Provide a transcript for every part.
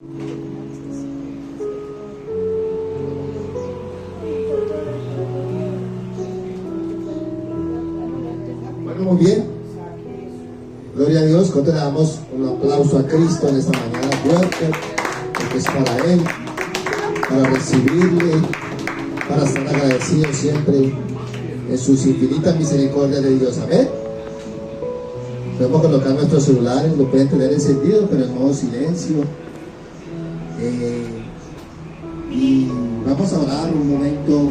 Bueno, muy bien. Gloria a Dios. ¿Cuánto le damos un aplauso a Cristo en esta mañana fuerte? Porque es para Él, para recibirle, para estar agradecidos siempre en sus infinitas misericordias de Dios. Amén. Podemos colocar nuestros celulares, lo pueden tener encendido, pero en modo silencio. Y vamos a orar un momento.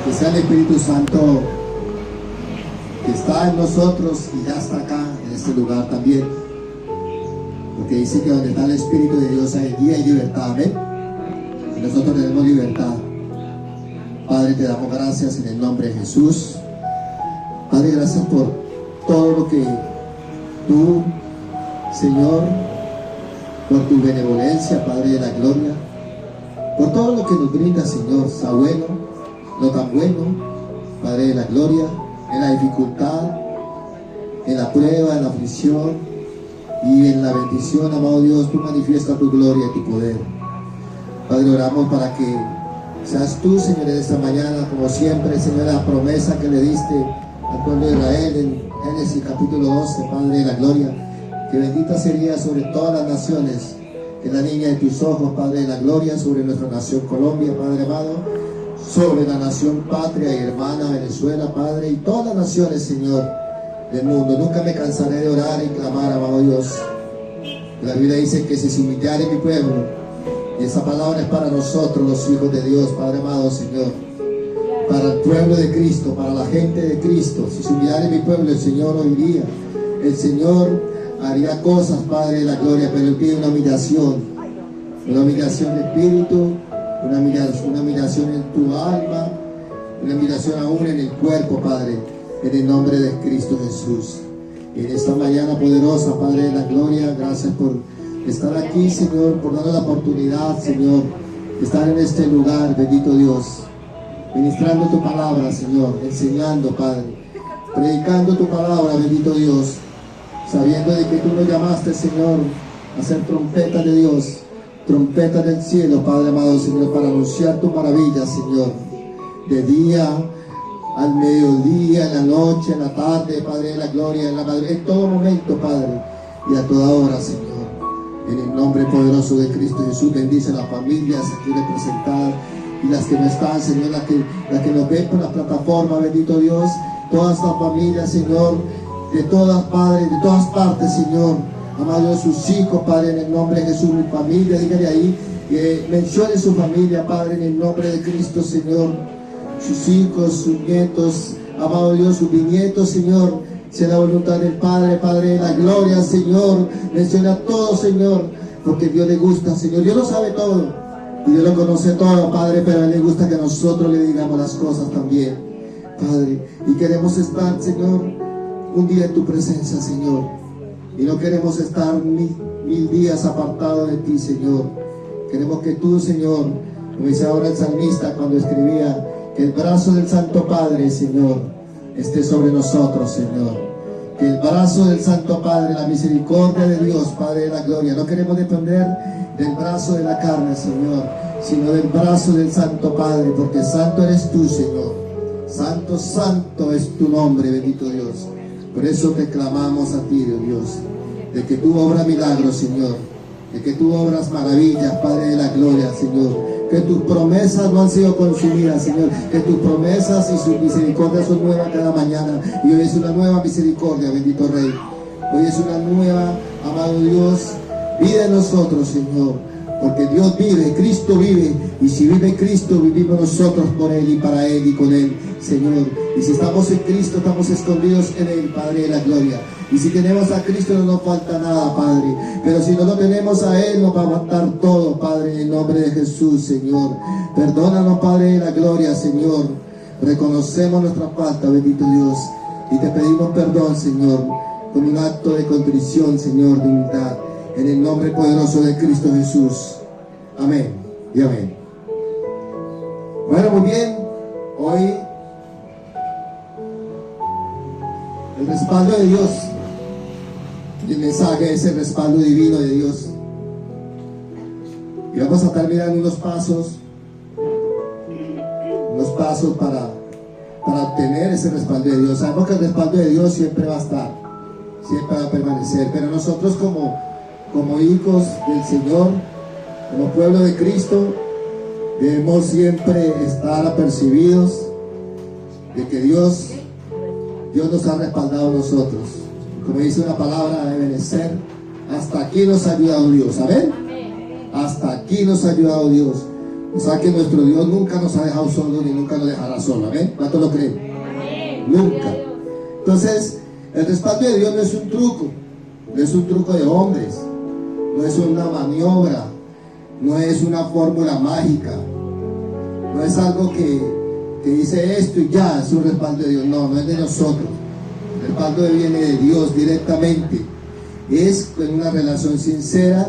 Que sea el Espíritu Santo que está en nosotros y ya está acá en este lugar también, porque dice que donde está el Espíritu de Dios hay guía y libertad. Amén. Y nosotros tenemos libertad. Padre, te damos gracias en el nombre de Jesús. Padre, gracias por todo lo que tú, Señor, por tu benevolencia, Padre de la gloria, por todo lo que nos brinda, Señor, sea bueno, no tan bueno, Padre de la gloria, en la dificultad, en la prueba, en la aflicción y en la bendición, amado Dios, tú manifiestas tu gloria y tu poder. Padre, oramos para que seas tú, Señor, en esta mañana, como siempre, Señor, la promesa que le diste al pueblo de Israel en Génesis capítulo 12, Padre de la gloria, que bendita sería sobre todas las naciones, que la niña de tus ojos, Padre de la gloria, sobre nuestra nación Colombia, Padre amado, sobre la nación patria y hermana Venezuela, Padre, y todas las naciones, Señor, del mundo. Nunca me cansaré de orar y clamar, amado Dios. La Biblia dice que si se humillare mi pueblo, y esa palabra es para nosotros, los hijos de Dios, Padre amado, Señor, para el pueblo de Cristo, para la gente de Cristo. Si se humillare mi pueblo, el Señor oiría, el Señor haría cosas, Padre de la gloria, pero Él pide una humillación de espíritu, una humillación en tu alma, una humillación aún en el cuerpo, Padre, en el nombre de Cristo Jesús. En esta mañana poderosa, Padre de la gloria, gracias por estar aquí, Señor, por darnos la oportunidad, Señor, de estar en este lugar, bendito Dios, ministrando tu palabra, Señor, enseñando, Padre, predicando tu palabra, bendito Dios, sabiendo de que tú nos llamaste, Señor, a ser trompetas de Dios, trompetas del cielo, Padre amado, Señor, para anunciar tu maravilla, Señor, de día al mediodía, en la noche, en la tarde, Padre de la gloria, en todo momento, Padre, y a toda hora, Señor. En el nombre poderoso de Cristo Jesús, bendice a las familias aquí representadas y las que no están, Señor, las que nos ven por la plataforma, bendito Dios, todas las familias, Señor, de todas, Padre, de todas partes, Señor, amado Dios, sus hijos, Padre, en el nombre de Jesús, mi familia, dígale ahí, mencione su familia, Padre, en el nombre de Cristo, Señor, sus hijos, sus nietos, amado Dios, sus bisnietos, Señor, sea la voluntad del Padre, Padre de la gloria, Señor, menciona a todos, Señor, porque Dios le gusta, Señor, Dios lo sabe todo, y Dios lo conoce todo, Padre, pero a Él le gusta que nosotros le digamos las cosas también, Padre, y queremos estar, Señor, un día en tu presencia, Señor, y no queremos estar mil días apartados de ti, Señor. Queremos que tú, Señor, como dice ahora el salmista cuando escribía, que el brazo del Santo Padre, Señor, esté sobre nosotros, Señor. Que el brazo del Santo Padre, la misericordia de Dios, Padre de la gloria, no queremos depender del brazo de la carne, Señor, sino del brazo del Santo Padre, porque santo eres tú, Señor. Santo, santo es tu nombre, bendito Dios. Por eso te clamamos a ti, Dios, de que tú obras milagros, Señor, de que tú obras maravillas, Padre de la gloria, Señor, que tus promesas no han sido consumidas, Señor, que tus promesas y sus misericordias son nuevas cada mañana, y hoy es una nueva misericordia, bendito Rey, hoy es una nueva, amado Dios, vida en nosotros, Señor, porque Dios vive, Cristo vive, y si vive Cristo, vivimos nosotros por Él y para Él y con Él, Señor. Y si estamos en Cristo, estamos escondidos en Él, Padre de la gloria. Y si tenemos a Cristo, no nos falta nada, Padre. Pero si no lo tenemos a Él, nos va a faltar todo, Padre, en el nombre de Jesús, Señor. Perdónanos, Padre de la gloria, Señor. Reconocemos nuestra falta, bendito Dios. Y te pedimos perdón, Señor, con un acto de contrición, Señor, de humildad. En el nombre poderoso de Cristo Jesús. Amén y amén. Bueno, muy bien. Hoy el respaldo de Dios. Y el mensaje es el respaldo divino de Dios. Y vamos a estar mirando unos pasos para obtener ese respaldo de Dios. Sabemos que el respaldo de Dios siempre va a estar, siempre va a permanecer, pero nosotros como hijos del Señor, como pueblo de Cristo, debemos siempre estar apercibidos de que Dios nos ha respaldado a nosotros. Como dice una palabra de Ebenezer, hasta aquí nos ha ayudado Dios. ¿Amén? Hasta aquí nos ha ayudado Dios. O sea que nuestro Dios nunca nos ha dejado solos ni nunca nos dejará solos. ¿Amén? ¿Cuánto lo creen? Nunca. Entonces, el respaldo de Dios no es un truco. No es un truco de hombres. No es una maniobra. No es una fórmula mágica. No es algo que dice esto y ya es un respaldo de Dios. No, no es de nosotros. El respaldo viene de Dios directamente. Es con una relación sincera,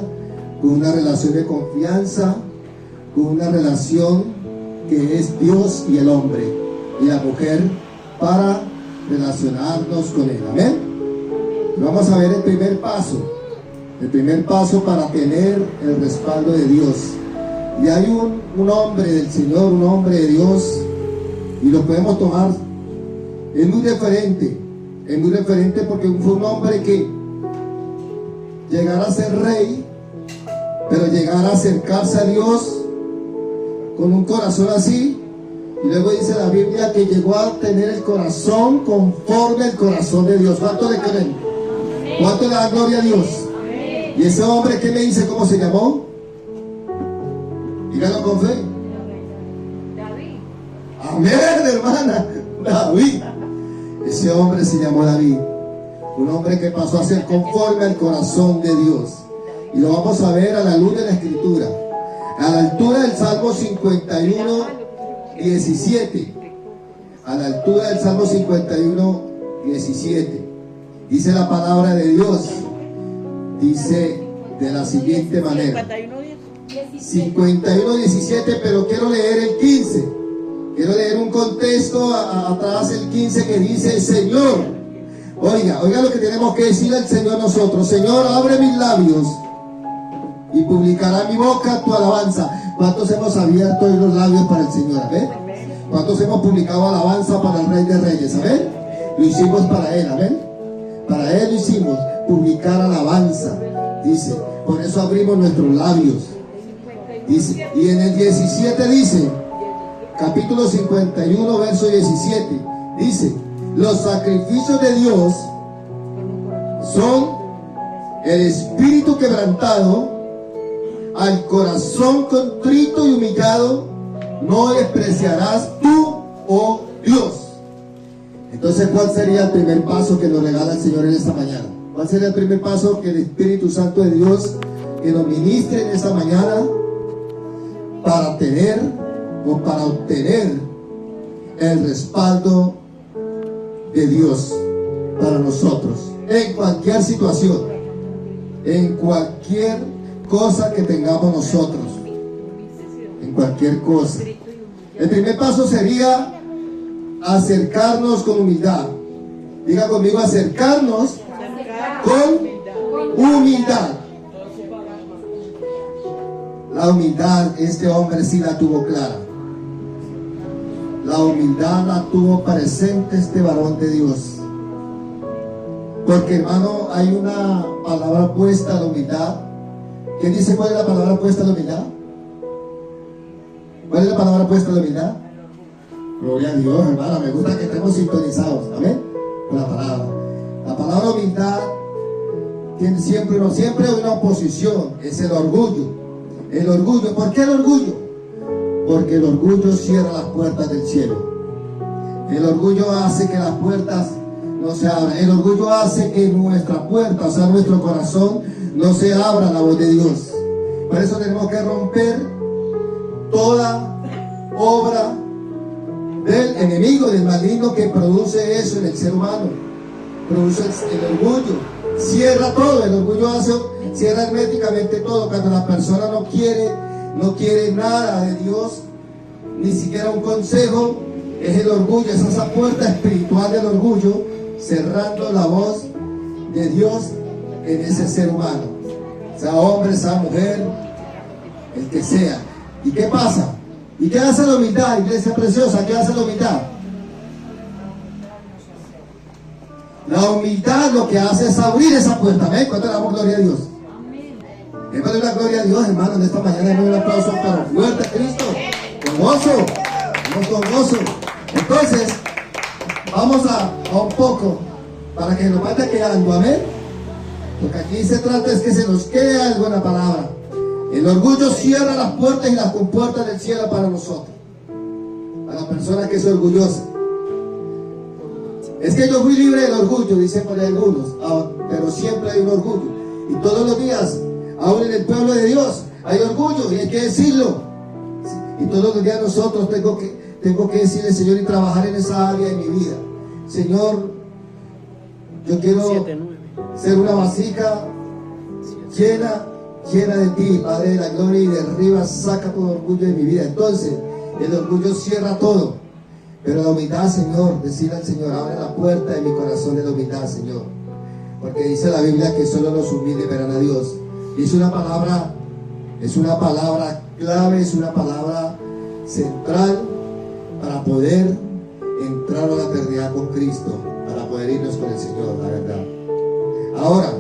con una relación de confianza, con una relación que es Dios y el hombre y la mujer para relacionarnos con Él. Amén. Vamos a ver el primer paso. El primer paso para tener el respaldo de Dios. Y hay un hombre del Señor, un hombre de Dios, y lo podemos tomar. Es muy referente porque fue un hombre que llegara a ser rey, pero llegara a acercarse a Dios con un corazón así. Y luego dice la Biblia que llegó a tener el corazón conforme al corazón de Dios. ¿Cuánto le creen? ¿Cuánto le da gloria a Dios? Y ese hombre, ¿qué me dice? ¿Cómo se llamó? Dígalo con fe. David. Amén, hermana. David. Ese hombre se llamó David. Un hombre que pasó a ser conforme al corazón de Dios. Y lo vamos a ver a la luz de la Escritura. A la altura del Salmo 51, 17. A la altura del Salmo 51, 17. Dice la palabra de Dios. Dice de la siguiente manera. 51, 17, pero quiero leer el 15. Quiero leer un contexto atrás el 15 que dice: Señor, oiga lo que tenemos que decir al Señor nosotros. Señor, abre mis labios y publicará mi boca tu alabanza. ¿Cuántos hemos abierto hoy los labios para el Señor? ¿Amén? ¿Cuántos hemos publicado alabanza para el Rey de Reyes? ¿Amén? Lo hicimos para Él. ¿Amén? Para Él lo hicimos, publicar alabanza. Dice, por eso abrimos nuestros labios. Dice, y en el 17 dice, capítulo 51, verso 17, dice: los sacrificios de Dios son el espíritu quebrantado, al corazón contrito y humillado no despreciarás tú, oh Dios. Entonces, ¿cuál sería el primer paso que nos regala el Señor en esta mañana? ¿Cuál sería el primer paso que el Espíritu Santo de Dios que nos ministre en esta mañana para tener o para obtener el respaldo de Dios para nosotros en cualquier situación, en cualquier cosa que tengamos nosotros, en cualquier cosa? El primer paso sería acercarnos con humildad. Diga conmigo: acercarnos con humildad. La humildad, este hombre sí la tuvo clara. La humildad la tuvo presente este varón de Dios. Porque, hermano, hay una palabra puesta a la humildad. ¿Quién dice cuál es la palabra puesta a la humildad? ¿Cuál es la palabra puesta a la humildad? Gloria a Dios, hermana. Me gusta que estemos sintonizados. Amén. Con la palabra. La palabra humildad tiene siempre una oposición. Es el orgullo. El orgullo. ¿Por qué el orgullo? Porque el orgullo cierra las puertas del cielo. El orgullo hace que las puertas no se abran. El orgullo hace que nuestra puerta, o sea, nuestro corazón, no se abra a la voz de Dios. Por eso tenemos que romper toda obra del enemigo, del maligno que produce eso en el ser humano. Produce el orgullo. Cierra todo. El orgullo cierra herméticamente todo. Cuando la persona no quiere nada de Dios, ni siquiera un consejo, es el orgullo. Es esa puerta espiritual del orgullo, cerrando la voz de Dios en ese ser humano, sea hombre, sea mujer, el que sea. ¿Y qué pasa? ¿Y qué hace la humildad, iglesia preciosa? ¿Qué hace la humildad? La humildad lo que hace es abrir esa puerta. ¿Ven? ¿Cuánto le damos gloria a Dios? Démosle una gloria a Dios, hermano, en esta mañana. Démosle un aplauso para fuerte a Cristo. Con gozo. Vamos con gozo. Entonces, vamos a un poco para que nos vaya quedando. Amén. Lo que aquí se trata es que se nos quede algo en la palabra. El orgullo cierra las puertas y las compuertas del cielo para nosotros. A la persona que es orgullosa. Es que yo fui libre del orgullo, dicen por ahí algunos, pero siempre hay un orgullo. Y todos los días, aún en el pueblo de Dios, hay orgullo y hay que decirlo. Y todos los días nosotros tengo que decirle, Señor, y trabajar en esa área de mi vida. Señor, yo quiero ser una vasija llena de ti, Padre de la gloria, y de arriba saca todo orgullo de mi vida. Entonces, el orgullo cierra todo. Pero la humildad, Señor, decirle al Señor, abre la puerta de mi corazón de la humildad, Señor. Porque dice la Biblia que solo los humildes verán a Dios. Y es una palabra clave, es una palabra central para poder entrar a la eternidad con Cristo, para poder irnos con el Señor, la verdad. Ahora,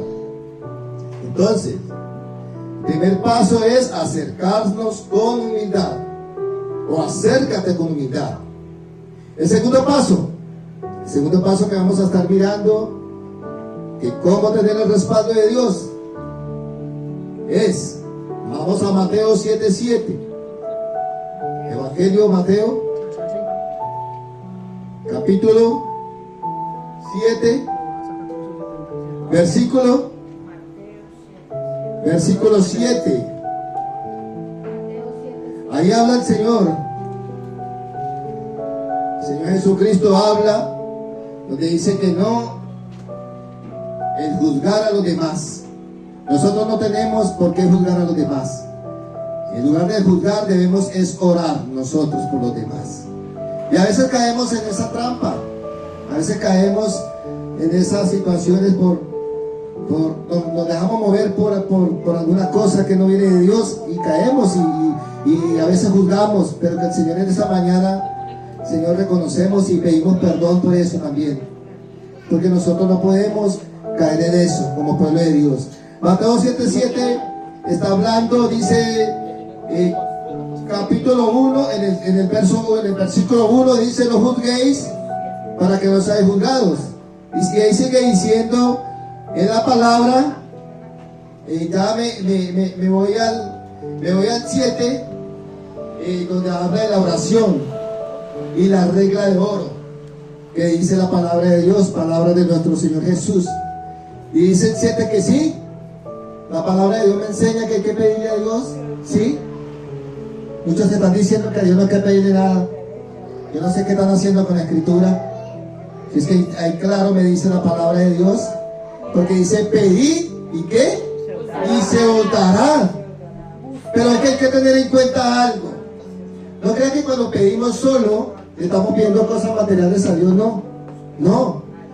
entonces, el primer paso es acercarnos con humildad, o acércate con humildad. El segundo paso que vamos a estar mirando, que cómo tener el respaldo de Dios, es, vamos a Mateo 7:7, Evangelio Mateo, capítulo 7, versículo 7. Ahí habla el Señor Jesucristo habla, donde dice que no el juzgar a los demás. Nosotros no tenemos por qué juzgar a los demás. En lugar de juzgar, debemos es orar nosotros por los demás. Y a veces caemos en esa trampa, a veces caemos en esas situaciones nos dejamos mover por alguna cosa que no viene de Dios y caemos y a veces juzgamos, pero que el Señor en esta mañana, Señor, reconocemos y pedimos perdón por eso también, porque nosotros no podemos caer en eso como pueblo de Dios. Mateo 7:7 está hablando, dice capítulo 1, en el versículo 1 dice: no juzguéis para que no seáis juzgados. Y ahí sigue diciendo en la palabra, ya me voy al 7, donde habla de la oración y la regla de oro, que dice la palabra de Dios, palabra de nuestro Señor Jesús. Y dice el 7 que sí, la palabra de Dios me enseña que hay que pedirle a Dios, sí. Muchos están diciendo que a Dios no hay que pedirle nada. Yo no sé qué están haciendo con la escritura. Si es que ahí claro me dice la palabra de Dios, porque dice pedid y qué, y se os dará. Pero es que hay que tener en cuenta algo. No crean que cuando pedimos solo le estamos pidiendo cosas materiales a Dios, no,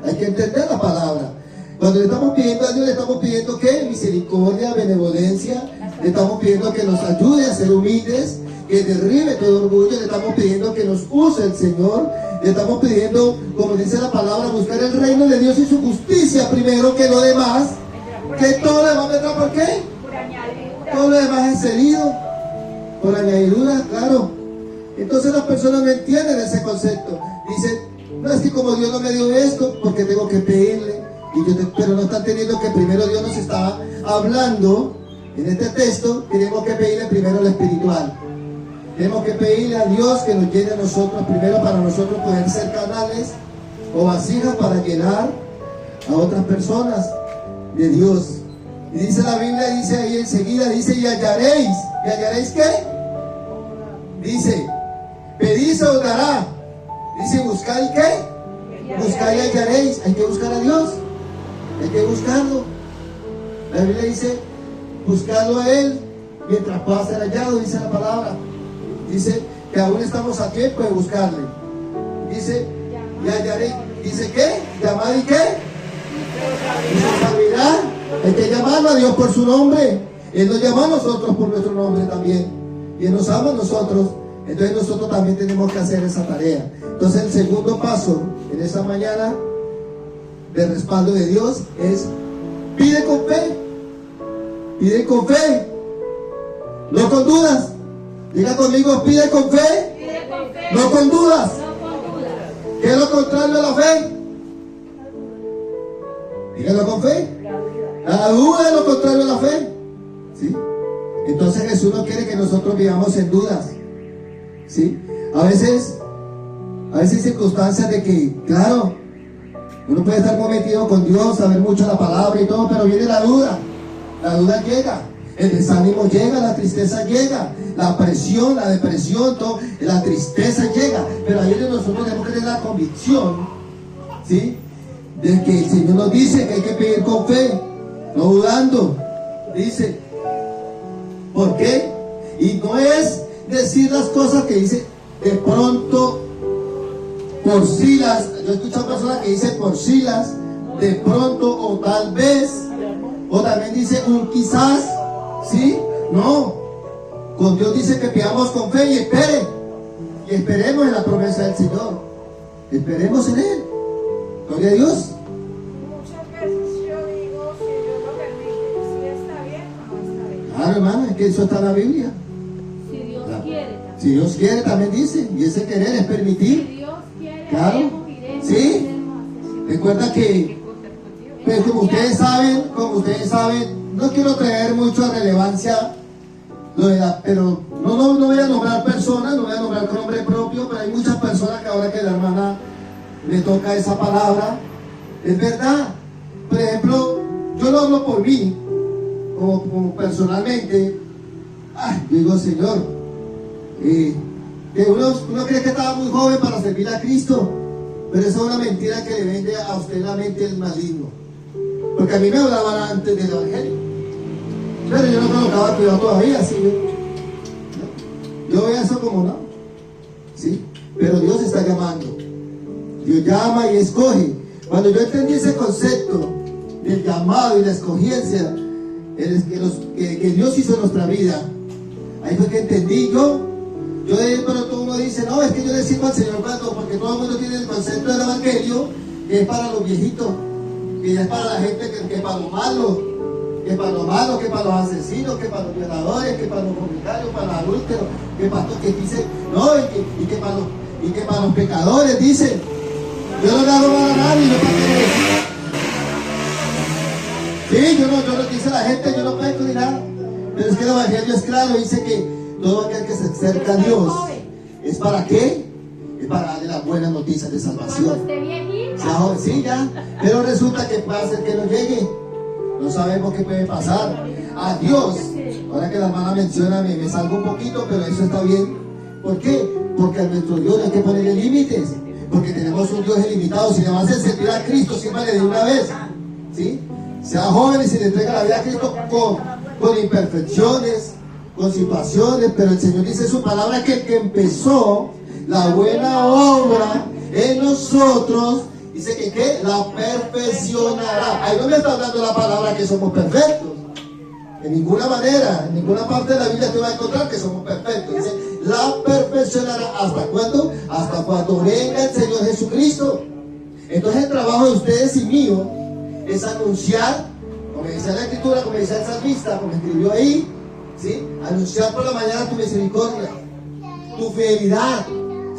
hay que entender la palabra. Cuando le estamos pidiendo a Dios, le estamos pidiendo ¿qué? Misericordia, benevolencia, le estamos pidiendo que nos ayude a ser humildes, que derribe todo orgullo, le estamos pidiendo que nos use el Señor, le estamos pidiendo, como dice la palabra, buscar el reino de Dios y su justicia primero que lo demás, que todo lo demás vendrá ¿por qué? Todo lo demás es cedido, por añadidura, claro. Entonces las personas no entienden ese concepto. Dicen, no, es que como Dios no me dio esto, porque tengo que pedirle. Pero no están teniendo que primero Dios nos está hablando. En este texto tenemos que pedirle primero lo espiritual. Tenemos que pedirle a Dios que nos llene a nosotros primero, para nosotros poder ser canales o vasijas para llenar a otras personas de Dios. Y dice la Biblia, dice ahí enseguida, dice, y hallaréis. ¿Y hallaréis qué? Dice, pedid se os dará. Dice, buscad y qué, buscad y hallaréis. Hay que buscar a Dios, hay que buscarlo. La Biblia dice, buscadlo a Él mientras pueda ser hallado, dice la palabra. Dice que aún estamos a tiempo de buscarle. Dice, y hallaréis. Dice, ¿qué? Llamad y qué, y se os abrirá. Hay que llamarlo a Dios por su nombre. Él nos llamó a nosotros por nuestro nombre también. Y Él nos ama a nosotros. Entonces nosotros también tenemos que hacer esa tarea. Entonces el segundo paso en esta mañana de respaldo de Dios es: pide con fe. Pide con fe. No con dudas. Diga conmigo: pide con fe. Pide con fe. No con dudas. No con dudas. ¿Qué es lo contrario a la fe? Dígalo con fe. La duda es lo contrario a la fe. ¿Sí? Entonces Jesús no quiere que nosotros vivamos en dudas. ¿Sí? A veces hay circunstancias de que, claro, uno puede estar cometido con Dios, saber mucho la palabra y todo, pero viene la duda. La duda llega. El desánimo llega, la tristeza llega, la presión, la depresión, todo, la tristeza llega. Pero ahí nosotros tenemos que tener la convicción, ¿sí?, de que el Señor nos dice que hay que pedir con fe, no dudando. Dice, ¿por qué? Y no es decir las cosas que dice de pronto, por si las. Yo he escuchado personas que dicen por si las, de pronto o tal vez, o también dice un quizás. ¿Sí? No. Con Dios dice que pidamos con fe y espere. Y esperemos en la promesa del Señor. Esperemos en Él. Gloria a Dios. Muchas veces yo digo, si Dios lo permite, si está bien o no está bien. Claro, hermano, es que eso está en la Biblia. Si Dios Claro. quiere también. Si Dios quiere, también dice. Y ese querer es Si permitir. Dios quiere, Claro. haremos, iremos, Sí. haremos. Recuerda que, pues, como ustedes saben, no quiero traer mucho a relevancia pero no voy a nombrar personas, no voy a nombrar con nombre propio, pero hay muchas personas que ahora que la hermana le toca esa palabra, es verdad. Por ejemplo, yo lo hablo por mí, como personalmente. Yo digo, Señor, que uno cree que estaba muy joven para servir a Cristo, pero esa es una mentira que le vende a usted la mente el maligno. Porque a mí me hablaban antes del Evangelio, pero yo no colocaba cuidado todavía, ¿sí? Yo veo eso como no, ¿sí? Pero Dios está llamando. Dios llama y escoge. Cuando yo entendí ese concepto del llamado y la escogencia que Dios hizo en nuestra vida, ahí fue que entendí yo de pronto uno dice, no, es que yo le sirvo al Señor porque todo el mundo tiene el concepto del Evangelio, que es para los viejitos, que es para la gente que es para los malos, que para los malos, que para los asesinos, que para los violadores, que para los fornicarios, para los adúlteros, que para los que dicen, no, y que para los pecadores, dice. Yo no le hago mal a nadie, no para qué. Sí, yo no dice la gente, yo no peco ni nada. Pero es que el Evangelio es claro, dice que todo aquel que se acerca a Dios, ¿es para qué? Es para darle las buenas noticias de salvación. Cuando esté viejita. Sí, ya. Pero resulta que puede ser que no llegue. No sabemos qué puede pasar. A Dios, ahora que la hermana menciona, me salgo un poquito, pero eso está bien. ¿Por qué? Porque a nuestro Dios hay que ponerle límites. Porque tenemos un Dios ilimitado. Si le vas a servir a Cristo, sírvale de una vez. ¿Sí? Sea joven y se le entrega la vida a Cristo con imperfecciones, con situaciones. Pero el Señor dice en su palabra que el que empezó la buena obra en nosotros, dice que ¿qué? La perfeccionará. Ahí no me está hablando la palabra que somos perfectos. En ninguna manera, en ninguna parte de la Biblia te va a encontrar que somos perfectos. Dice, la perfeccionará. ¿Hasta cuándo? Hasta cuando venga el Señor Jesucristo. Entonces el trabajo de ustedes y mío es anunciar, como dice la Escritura, como dice el salmista, como escribió ahí, ¿sí? Anunciar por la mañana tu misericordia, tu fidelidad,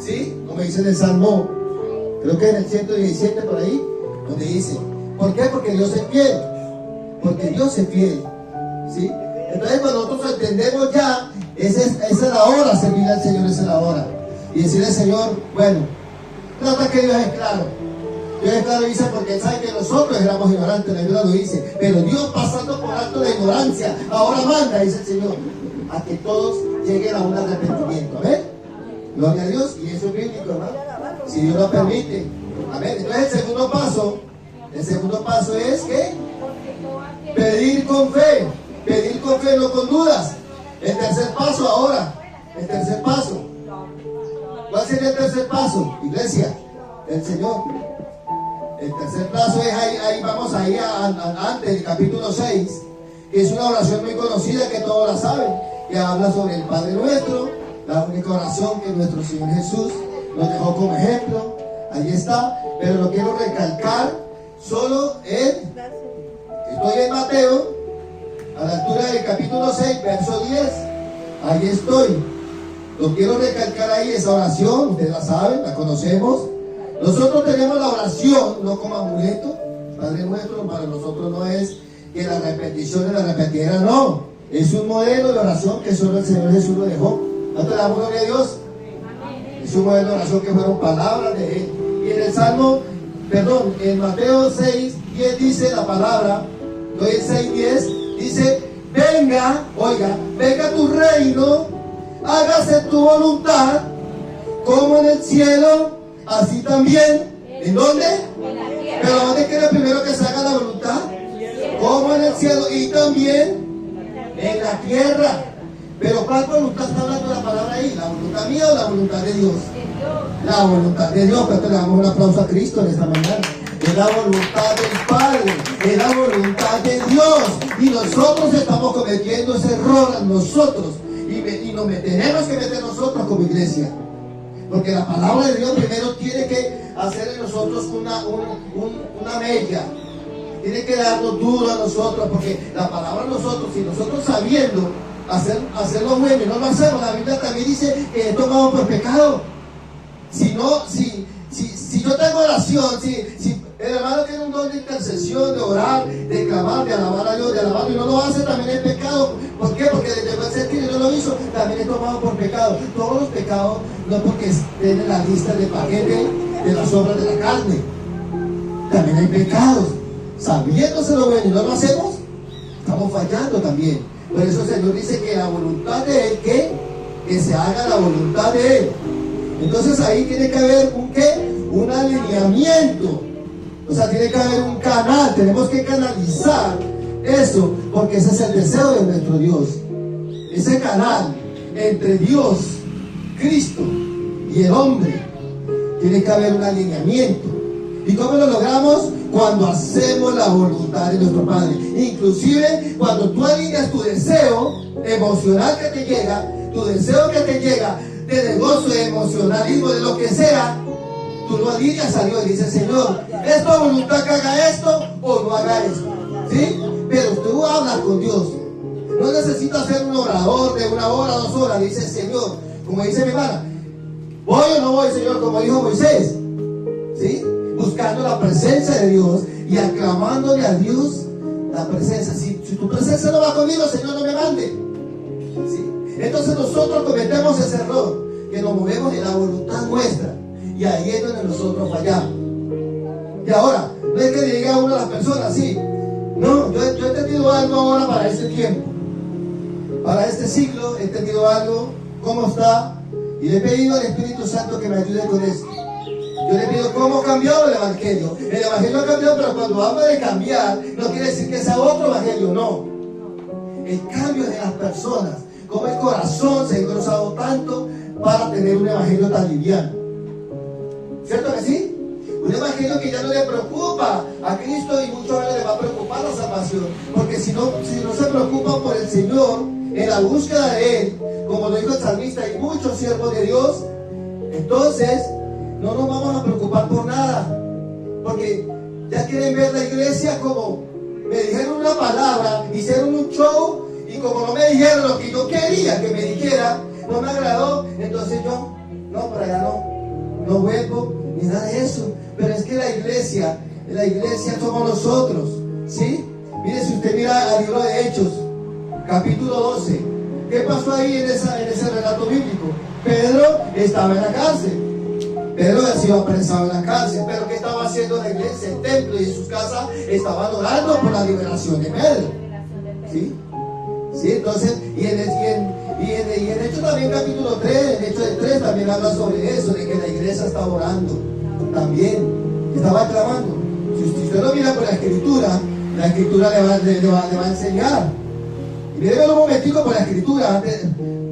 ¿sí? Como dice en el Salmo, creo que en el 117 por ahí, donde dice, ¿por qué? Porque Dios es fiel. Porque Dios es fiel. ¿Sí? Entonces cuando nosotros entendemos ya, esa es la hora, servir al Señor, esa es la hora. Y decirle al Señor, bueno, trata que Dios es claro. Dios es claro, dice, porque Él sabe que nosotros éramos ignorantes, la Biblia lo dice. Pero Dios, pasando por alto la ignorancia, ahora manda, dice el Señor, a que todos lleguen a un arrepentimiento. Amén. Gloria a Dios, y eso es bíblico, ¿no? Si Dios lo permite. Amén. Entonces el segundo paso es que pedir con fe. Pedir con fe, no con dudas. El tercer paso ahora. El tercer paso. ¿Cuál sería el tercer paso, iglesia? El Señor. El tercer paso es ahí vamos ahí antes del capítulo 6, que es una oración muy conocida que todos la saben, que habla sobre el Padre Nuestro, la única oración que nuestro Señor Jesús nos dejó como ejemplo. Ahí está, pero lo quiero recalcar solo estoy en Mateo, a la altura del capítulo 6, verso 10. Ahí estoy. Lo quiero recalcar ahí, esa oración, ustedes la saben, la conocemos. Nosotros tenemos la oración no como amuleto. Padre Nuestro para nosotros no es que la repetición de la repetidera, no. Es un modelo de oración que solo el Señor Jesús lo dejó. ¿No te damos gloria a Dios? Es un modelo de oración que fueron palabras de Él. Y en Mateo 6, 10 dice la palabra, hoy en 6, 10, dice, venga tu reino, hágase tu voluntad, como en el cielo, así también. ¿En dónde? Pero ¿dónde quiere primero que se haga la voluntad? Como en el cielo y también en la tierra. Pero ¿cuál voluntad está hablando la palabra ahí? ¿La voluntad mía o la voluntad de Dios? La voluntad de Dios. Pero le damos un aplauso a Cristo en esta mañana. Es la voluntad del Padre, es la voluntad de Dios. Y nosotros estamos cometiendo ese error nosotros. Y nos tenemos que meter nosotros como iglesia. Porque la palabra de Dios primero tiene que hacer en nosotros una mella. Tiene que darnos duro a nosotros, porque la palabra nosotros, si nosotros sabiendo hacer lo bueno y no lo hacemos, la Biblia también dice que es tomado por pecado. Si yo tengo oración, si el hermano tiene un don de intercesión, de orar, de clamar, de alabar a Dios, de alabar y no lo hace, también es pecado. ¿Por qué? Porque desde el sentir y no lo hizo, también es tomado por pecado. Todos los pecados no porque estén en la lista de paquete de las obras de la carne. También hay pecados. Sabiéndose lo bueno y no lo hacemos, estamos fallando también. Por eso el Señor dice que la voluntad de Él, que se haga la voluntad de Él. Entonces ahí tiene que haber un alineamiento. O sea, tiene que haber un canal. Tenemos que canalizar eso, porque ese es el deseo de nuestro Dios. Ese canal entre Dios, Cristo y el hombre, tiene que haber un alineamiento. ¿Y cómo lo logramos? Cuando hacemos la voluntad de nuestro Padre. Inclusive cuando tú alineas tu deseo emocional que te llega, tu deseo que te llega de negocio, de emocionalismo, de lo que sea, tú lo alineas a Dios y dices, Señor, ¿es tu voluntad que haga esto o no haga esto? ¿Sí? Pero tú hablas con Dios. No necesitas ser un orador de 1 hora, 2 horas. Dices, Señor, como dice mi hermana, ¿voy o no voy, Señor? Como dijo Moisés. ¿Sí? Buscando la presencia de Dios y aclamándole a Dios la presencia. Si tu presencia no va conmigo, Señor, no me mande. ¿Sí? Entonces nosotros cometemos ese error, que nos movemos en la voluntad nuestra, y ahí es donde nosotros fallamos. Y ahora, no es que le diga a una de las personas, sí, no, yo he entendido algo ahora para este tiempo, para este siglo, he entendido algo, cómo está, y le he pedido al Espíritu Santo que me ayude con esto. Yo le pido cómo cambió el Evangelio. El Evangelio ha cambiado, pero cuando habla de cambiar, no quiere decir que sea otro Evangelio, no. El cambio es de las personas. Como el corazón se ha engrosado tanto para tener un Evangelio tan liviano. ¿Cierto que sí? Un Evangelio que ya no le preocupa a Cristo y mucho menos le va a preocupar la salvación. Porque si no se preocupa por el Señor, en la búsqueda de Él, como lo dijo el salmista y muchos siervos de Dios, entonces no nos vamos a preocupar por nada, porque ya quieren ver la iglesia como me dijeron una palabra, hicieron un show, y como no me dijeron lo que yo quería que me dijera, no me agradó, entonces yo, no, por allá no vuelvo, ni nada de eso. Pero es que la iglesia somos nosotros, ¿sí? Mire, si usted mira al libro de Hechos, capítulo 12, ¿qué pasó ahí en ese relato bíblico? Pedro estaba en la cárcel. Pedro había sido apresado en la cárcel, pero ¿qué estaba haciendo la iglesia? El templo y sus casas estaban orando por la liberación de Pedro. ¿Sí? ¿Sí? Entonces, y en Hechos también capítulo 3, en Hechos 3 también habla sobre eso, de que la iglesia estaba orando. También estaba clamando. Si usted lo mira por la escritura le va a enseñar. Y miren un momentico por la escritura,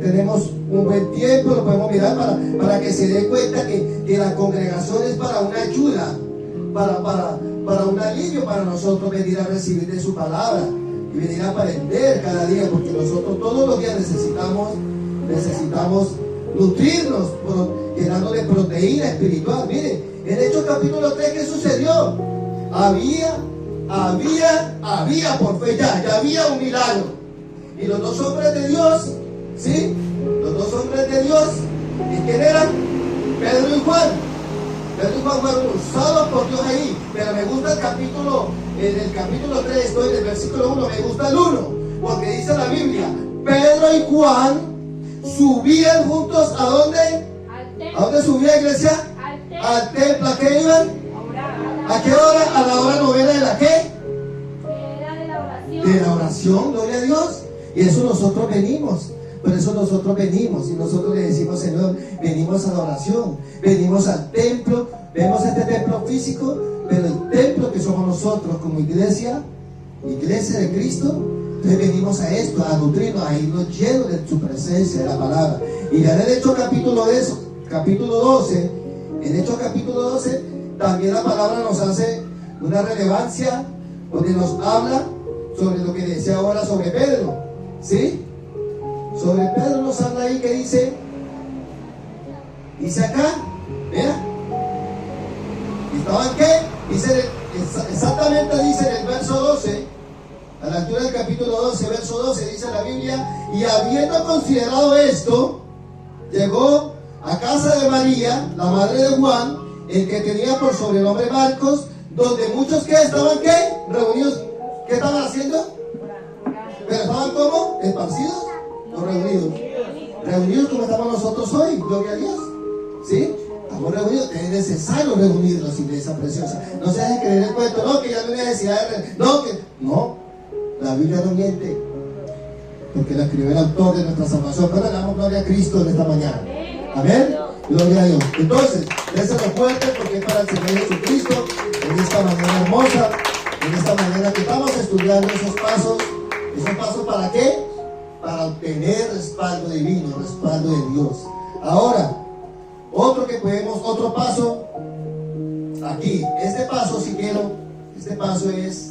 tenemos un buen tiempo, lo podemos mirar para que se dé cuenta que la congregación es para una ayuda, para un alivio para nosotros venir a recibir de su palabra, y venir a aprender cada día, porque nosotros todos los días necesitamos nutrirnos, llenándole proteína espiritual. Miren, en Hechos capítulo 3, ¿qué sucedió? Había por fe ya había un milagro. Y los dos hombres de Dios, ¿sí? Los dos hombres de Dios, ¿y quién eran? Pedro y Juan. Pedro y Juan fueron usados por Dios ahí. Pero me gusta en el capítulo 3, estoy en el versículo 1, me gusta el 1, porque dice la Biblia, Pedro y Juan subían juntos, ¿a dónde? ¿A dónde subía, iglesia? Al templo. ¿A qué iban? ¿A qué hora? A la hora novena de la ¿qué? De la oración, gloria a Dios. Y eso nosotros venimos. Por eso nosotros venimos y nosotros le decimos, Señor, venimos a la oración, venimos al templo, vemos este templo físico, pero el templo que somos nosotros como iglesia de Cristo, entonces venimos a esto, a nutrirnos, a irnos llenos de su presencia, de la palabra. Y ya en el Hechos capítulo 12, en Hechos capítulo 12, también la palabra nos hace una relevancia, donde nos habla sobre lo que decía ahora sobre Pedro, ¿sí? Sobre Pedro nos habla ahí que dice acá, vea, ¿estaban qué? Dice, exactamente dice en el verso 12, a la altura del capítulo 12, verso 12, dice la Biblia, y habiendo considerado esto, llegó a casa de María, la madre de Juan, el que tenía por sobrenombre Marcos, donde muchos que estaban ¿qué? Reunidos. ¿Qué estaban haciendo? ¿Pero estaban como? ¿Esparcidos o reunidos? Reunidos como estamos nosotros hoy, gloria a Dios. ¿Sí? Estamos reunidos, es necesario reunirnos, iglesia preciosa. No se dejen creer el cuento, no, que ya no hay necesidad de no, la Biblia no miente, porque la escribió el autor de nuestra salvación. Pero le damos gloria a Cristo en esta mañana. Amén. Gloria a Dios. Entonces, déselo fuerte porque es para el Señor Jesucristo en esta mañana hermosa, en esta mañana que estamos estudiando esos pasos. ¿Esos pasos para qué? Para obtener respaldo divino, respaldo de Dios. Ahora, otro paso aquí. Este paso, si quiero, este paso es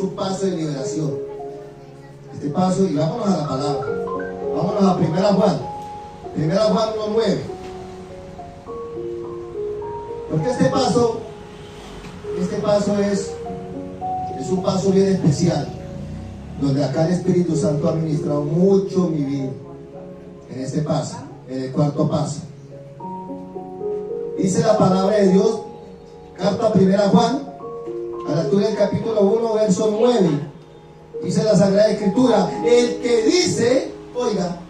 un paso de liberación. Este paso, y vámonos a la palabra. Vámonos a 1 Juan 1:9. Porque este paso es un paso bien especial, donde acá el Espíritu Santo ha ministrado mucho mi vida. En este paso, en el cuarto paso, dice la palabra de Dios, carta 1 Juan, a la altura del capítulo 1, verso 9. Dice la Sagrada Escritura, el que dice, oiga,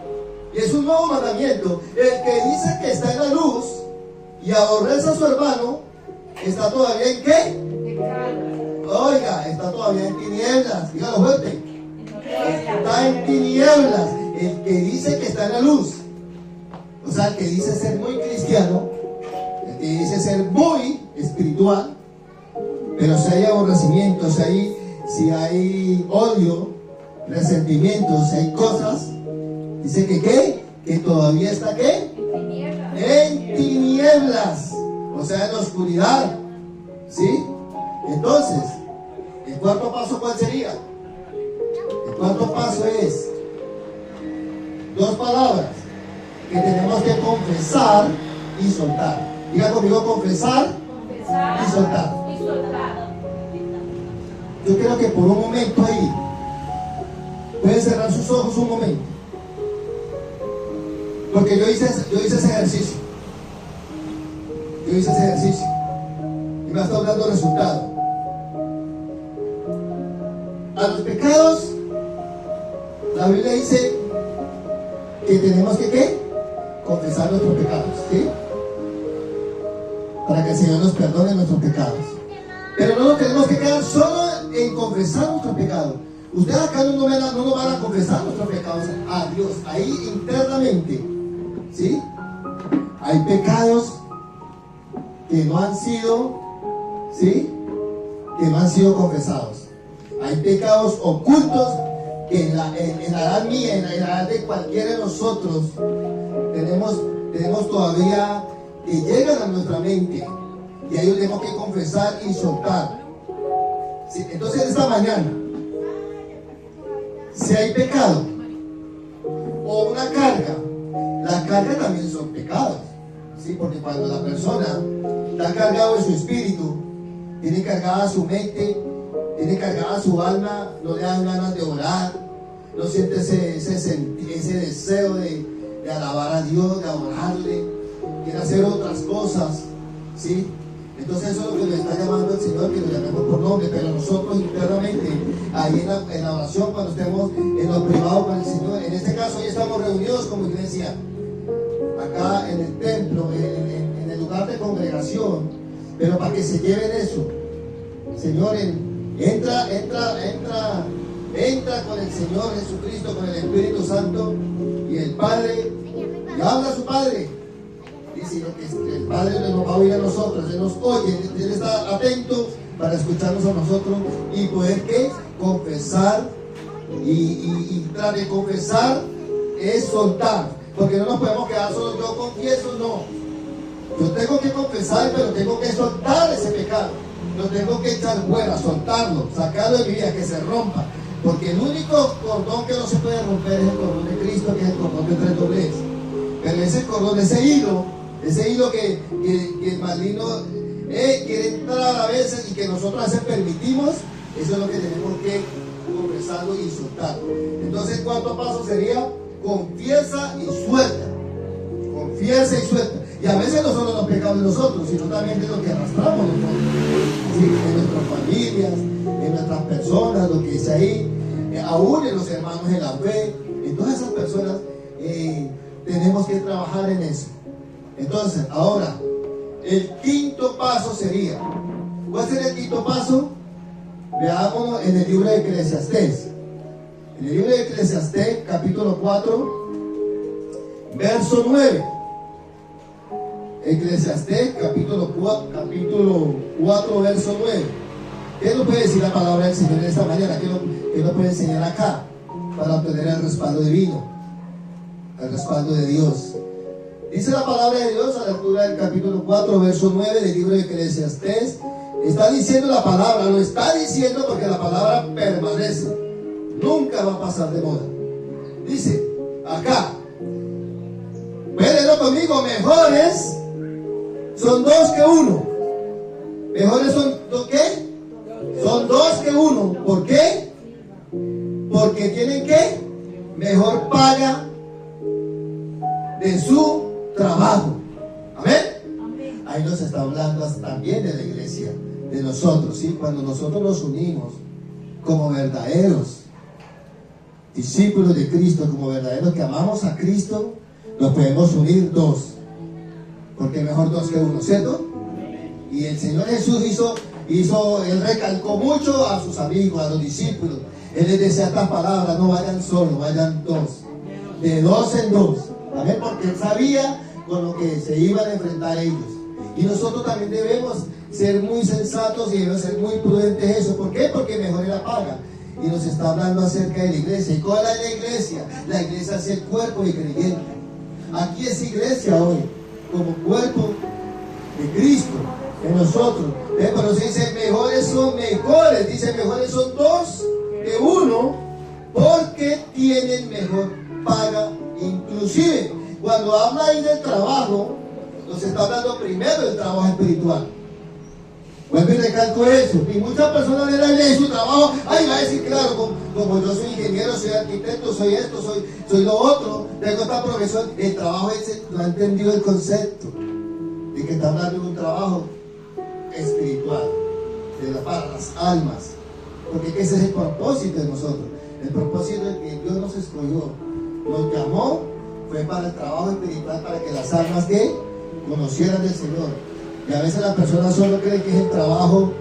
y es un nuevo mandamiento, el que dice que está en la luz y aborrece a su hermano, está todavía ¿en qué? Oiga, está todavía en tinieblas. Dígalo fuerte. Está en tinieblas. El que dice que está en la luz, o sea, el que dice ser muy cristiano, el que dice ser muy espiritual, pero si hay aborrecimiento, si hay odio, resentimiento, si hay cosas, dice que ¿qué? Que todavía está ¿qué? En tinieblas, o sea, en la oscuridad, ¿sí? Entonces, el cuarto paso, ¿cuál sería? El cuarto paso es dos palabras que tenemos que confesar y soltar. Diga conmigo, confesar y soltar. Yo creo que por un momento ahí pueden cerrar sus ojos un momento, porque yo hice ese ejercicio. Y me ha estado dando resultado. A los pecados, la Biblia dice que tenemos que ¿qué? Confesar nuestros pecados, ¿sí? Para que el Señor nos perdone nuestros pecados. Pero no nos tenemos que quedar solo en confesar nuestros pecados. Ustedes acá no nos van a confesar nuestros pecados a Dios, ahí internamente, ¿sí? Hay pecados que no han sido, ¿sí? Que no han sido confesados. Hay pecados ocultos que en la edad mía, en la edad de cualquiera de nosotros, tenemos todavía que llegan a nuestra mente, y ahí tenemos que confesar y soltar. ¿Sí? Entonces, esta mañana, Si hay pecado o una carga, las cargas también son pecados, ¿sí? Porque cuando la persona está cargado de su espíritu, tiene cargada su mente, tiene cargada su alma, no le dan ganas de orar, no siente ese deseo de alabar a Dios, de adorarle, quiere hacer otras cosas, ¿sí? Entonces eso es lo que le está llamando el Señor, que lo llamemos por nombre, pero nosotros internamente, ahí en la oración, cuando estemos en lo privado con el Señor, en este caso hoy estamos reunidos como iglesia, acá en el templo, en el lugar de congregación, pero para que se lleven eso, Señor, entra con el Señor Jesucristo, con el Espíritu Santo y el Padre, y habla a su Padre. Dice que el Padre nos va a oír a nosotros, Él nos oye, Él está atento para escucharnos a nosotros y poder ¿qué? Confesar y tras de confesar es soltar, porque no nos podemos quedar solo yo confieso, no, yo tengo que confesar, pero tengo que soltar ese pecado, lo tengo que echar fuera, soltarlo, sacarlo de mi vida, que se rompa, porque el único cordón que no se puede romper es el cordón de Cristo, que es el cordón de 3 dobleces, pero ese cordón, ese hilo que el maligno quiere entrar a veces y que nosotros a veces permitimos, eso es lo que tenemos que confesarlo y soltarlo. Entonces el cuarto paso sería confiesa y suelta. Confiesa y suelta. Y a veces no solo los pecados de nosotros, sino también de lo que arrastramos nosotros. ¿Sí? En nuestras familias, en nuestras personas, lo que dice ahí, aún en los hermanos en la fe, en todas esas personas tenemos que trabajar en eso. Entonces, ahora, el quinto paso sería, ¿cuál sería el quinto paso? Veámoslo en el libro de Eclesiastés. En el libro de Eclesiastés, capítulo 4, verso 9. Eclesiastés, capítulo 4, verso 9. ¿Qué nos puede decir la palabra del Señor en esta mañana? ¿Qué nos puede enseñar acá para obtener el respaldo divino? El respaldo de Dios. Dice la palabra de Dios a la altura del capítulo 4, verso 9 del libro de Eclesiastés. Está diciendo la palabra, lo está diciendo porque la palabra permanece. Nunca va a pasar de moda. Dice, acá, véanlo conmigo, mejores son 2 que 1. Mejores son ¿qué? Son 2 que 1. ¿Por qué? Porque tienen ¿qué? Mejor paga de su trabajo. Amén. Ahí nos está hablando también de la iglesia, de nosotros, ¿sí? Cuando nosotros nos unimos como verdaderos discípulos de Cristo, como verdaderos que amamos a Cristo, nos podemos unir 2, porque mejor 2 que 1, ¿cierto? Y el Señor Jesús Él recalcó mucho a sus amigos, a los discípulos. Él les decía estas palabras: no vayan solos, vayan 2, de 2 en 2. Amén, porque Él sabía con lo que se iban a enfrentar ellos. Y nosotros también debemos ser muy sensatos y debemos ser muy prudentes eso. ¿Por qué? Porque mejor es la paga. Y nos está hablando acerca de la iglesia. ¿Y cuál es la iglesia? La iglesia es el cuerpo de creyentes. Aquí es iglesia hoy, como cuerpo de Cristo, en nosotros. Pero se dice mejores son mejores. Dice mejores son 2 que 1, porque tienen mejor paga. Inclusive, cuando habla ahí del trabajo, nos está hablando primero del trabajo espiritual. Vuelvo y recalco eso. Y muchas personas de la iglesia, su trabajo, va a decir, claro, como yo soy ingeniero, soy arquitecto, soy esto, soy lo otro, tengo esta profesión. El trabajo ese no ha entendido el concepto de que está hablando de un trabajo espiritual, para las almas. Porque ese es el propósito de nosotros. El propósito de que Dios nos escogió, nos llamó, fue para el trabajo espiritual, para que las almas que conocieran del Señor. Y a veces las personas solo creen que es el trabajo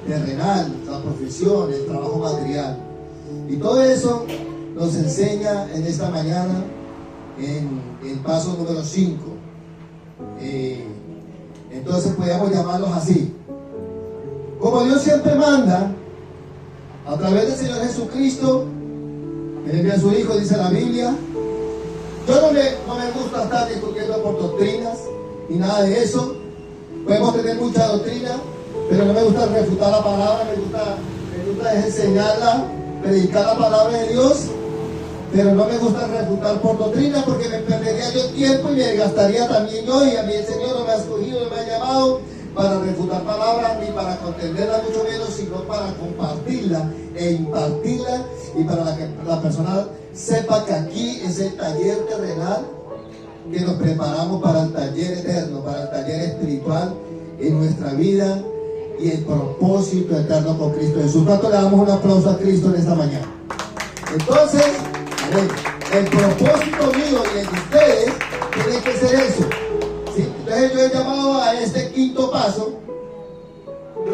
terrenal, la profesión, el trabajo material. Y todo eso nos enseña en esta mañana en el paso número 5. Entonces podríamos llamarlos así. Como Dios siempre manda, a través del Señor Jesucristo, que le envía a su Hijo, dice la Biblia. Yo no me gusta estar discutiendo por doctrinas ni nada de eso. Podemos tener mucha doctrina, pero no me gusta refutar la palabra, me gusta enseñarla, predicar la palabra de Dios pero no me gusta refutar por doctrina porque me perdería yo tiempo y me gastaría también yo, y a mí el Señor no me ha escogido, no me ha llamado para refutar palabras ni para contenderla, mucho menos, sino para compartirla e impartirla, y para que la persona sepa que aquí es el taller terrenal, que nos preparamos para el taller eterno, para el taller espiritual en nuestra vida y el propósito eterno con Cristo Jesús. ¿Cuánto le damos un aplauso a Cristo en esta mañana? Entonces, a ver, el propósito mío y el de ustedes tiene que ser eso, ¿sí? Entonces yo he llamado a este quinto paso: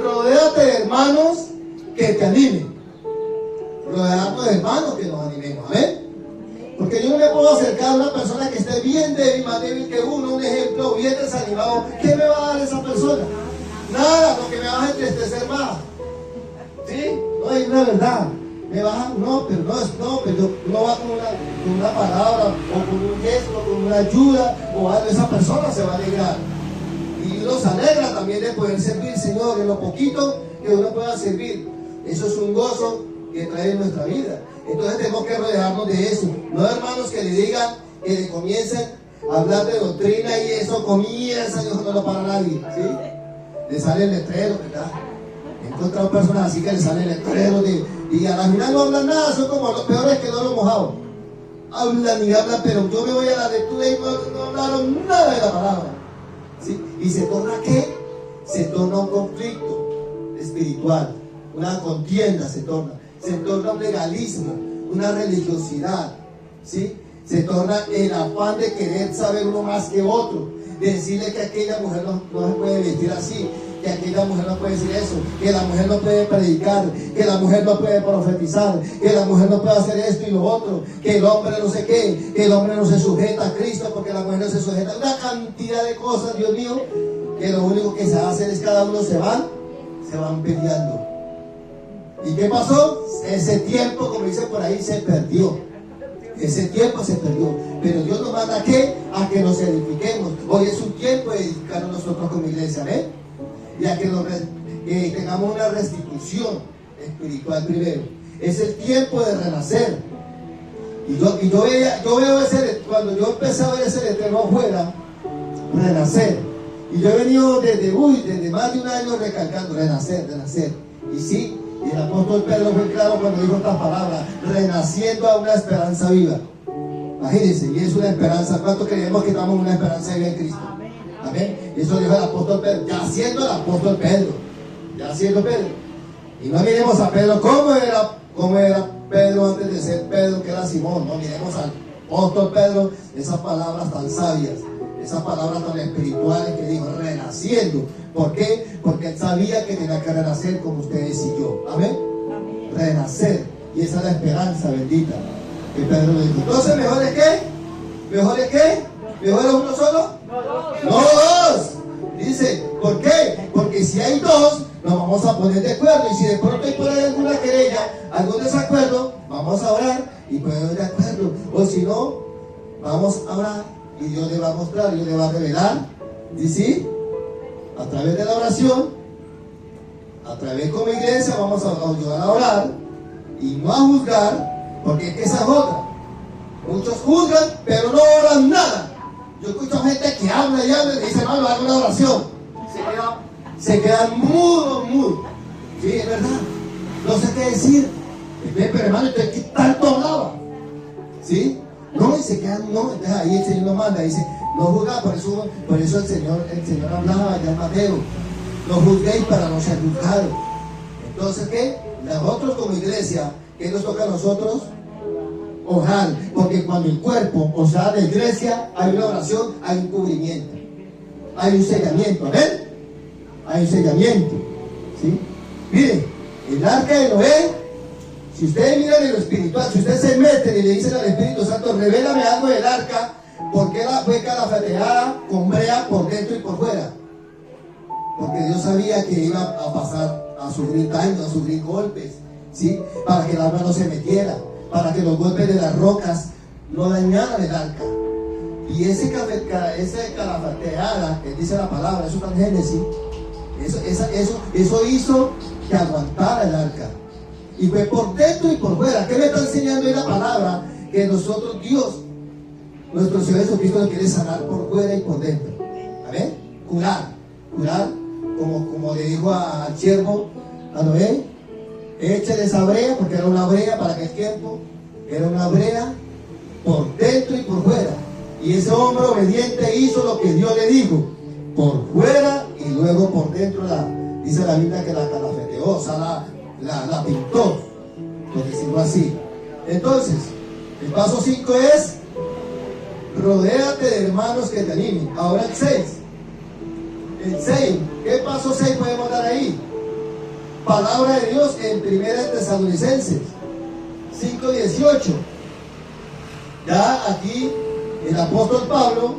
rodéate de hermanos que te animen. Rodearnos de hermanos que nos animemos, ¿amén? Porque yo no me puedo acercar a una persona que esté bien débil, más débil que uno, un ejemplo, bien desanimado. ¿Qué me va a dar esa persona? Nada, lo que me va a entristecer más. ¿Sí? No, es una verdad. Me baja, no, pero uno va con una palabra, o con un gesto, con una ayuda, o algo, esa persona se va a alegrar. Y uno se alegra también de poder servir, Señor, en lo poquito que uno pueda servir. Eso es un gozo que trae en nuestra vida. Entonces tenemos que rodearnos de eso. No, hermanos, que le digan, que le comiencen a hablar de doctrina y eso comienza, y eso no lo para nadie, ¿sí? Le sale el letrero, ¿verdad? He encontrado personas así que le sale el letrero y a la final no hablan nada, son como los peores que no lo mojados. Hablan y hablan, pero yo me voy a la lectura y no hablaron nada de la palabra, ¿sí? Y se torna, ¿qué? Se torna un conflicto espiritual, una contienda se torna un legalismo, una religiosidad, ¿sí? Se torna el afán de querer saber uno más que otro, de decirle que aquella mujer no se puede vestir así, que aquella mujer no puede decir eso, que la mujer no puede predicar, que la mujer no puede profetizar, que la mujer no puede hacer esto y lo otro, que el hombre no sé qué, que el hombre no se sujeta a Cristo porque la mujer no se sujeta. Una cantidad de cosas, Dios mío, que lo único que se hace es cada uno se van peleando. ¿Y qué pasó? Ese tiempo, como dice por ahí, se perdió. Ese tiempo se perdió. Pero Dios nos manda ¿a qué? A que nos edifiquemos. Hoy es un tiempo de edificarnos nosotros como iglesia, ¿eh? Y a que tengamos una restitución espiritual primero. Es el tiempo de renacer. Y yo veo cuando yo empecé a ver ese letrero afuera, renacer. Y yo he venido desde más de un año recalcando, renacer. Y sí, y el apóstol Pedro fue claro cuando dijo estas palabras: renaciendo a una esperanza viva. Imagínense, y es una esperanza. ¿Cuánto creemos que estamos en una esperanza viva en Cristo? Amén. Y eso dijo el apóstol Pedro, ya siendo el apóstol Pedro, ya siendo Pedro. Y no miremos a Pedro cómo era Pedro antes de ser Pedro, que era Simón. No miremos al apóstol Pedro, esas palabras tan sabias, esas palabras tan espirituales que dijo, renaciendo. ¿Por qué? Porque él sabía que tenía que renacer como ustedes y yo. Amén. Renacer. Y esa es la esperanza bendita que Pedro le dijo. Entonces, ¿mejor es qué? ¿Mejor es qué? ¿Mejor es uno solo? No dos. Dice, ¿por qué? Porque si hay dos, nos vamos a poner de acuerdo. Y si de pronto hay por ahí alguna querella, algún desacuerdo, vamos a orar y ponernos de acuerdo. O si no, vamos a orar y Dios le va a mostrar, Dios le va a revelar. ¿Y sí? A través de la oración, a través como iglesia, vamos a ayudar a orar y no a juzgar, porque esa es otra. Muchos juzgan, pero no oran nada. Yo escucho gente que habla y habla y dice, no, hago una oración. Se quedan mudos. Sí, es verdad. No sé qué decir. Pero hermano, ¿qué tanto hablaba? ¿Sí? No, y se quedan, no. Entonces ahí el Señor nos manda, dice, no juzgar, por eso el Señor hablaba allá en Mateo. No juzguéis para no ser juzgados. Entonces, ¿qué? Nosotros como iglesia, ¿qué nos toca a nosotros? Orar, porque cuando el cuerpo, o sea, la iglesia, hay una oración, hay un cubrimiento, hay un sellamiento, ¿ven? Hay un sellamiento, ¿sí? Miren, el arca de Noé, si ustedes miran en lo espiritual, si ustedes se meten y le dicen al Espíritu Santo, revélame algo del arca, ¿por qué la fue calafateada con brea por dentro y por fuera? Porque Dios sabía que iba a pasar, a sufrir daño, a sufrir golpes, ¿sí? Para que el alma no se metiera, para que los golpes de las rocas no dañaran el arca. Y ese calafateada, que dice la palabra, eso está en Génesis, eso hizo que aguantara el arca. Y fue por dentro y por fuera. ¿Qué me está enseñando ahí la palabra? que nosotros, Dios, nuestro Señor Jesucristo, nos quiere sanar por fuera y por dentro. Amén. Curar, como le dijo al siervo, a Noé, échale esa brea, porque era una brea para aquel tiempo, era una brea por dentro y por fuera. Y ese hombre obediente hizo lo que Dios le dijo, por fuera y luego por dentro. Dice la Biblia que la calafeteó, o sea, la pintó, por decirlo así. Entonces, el paso 5 es: rodéate de hermanos que te animen. Ahora el 6. El 6, ¿qué paso 6 podemos dar ahí? Palabra de Dios en 1 Tesalonicenses 5:18. Ya aquí el apóstol Pablo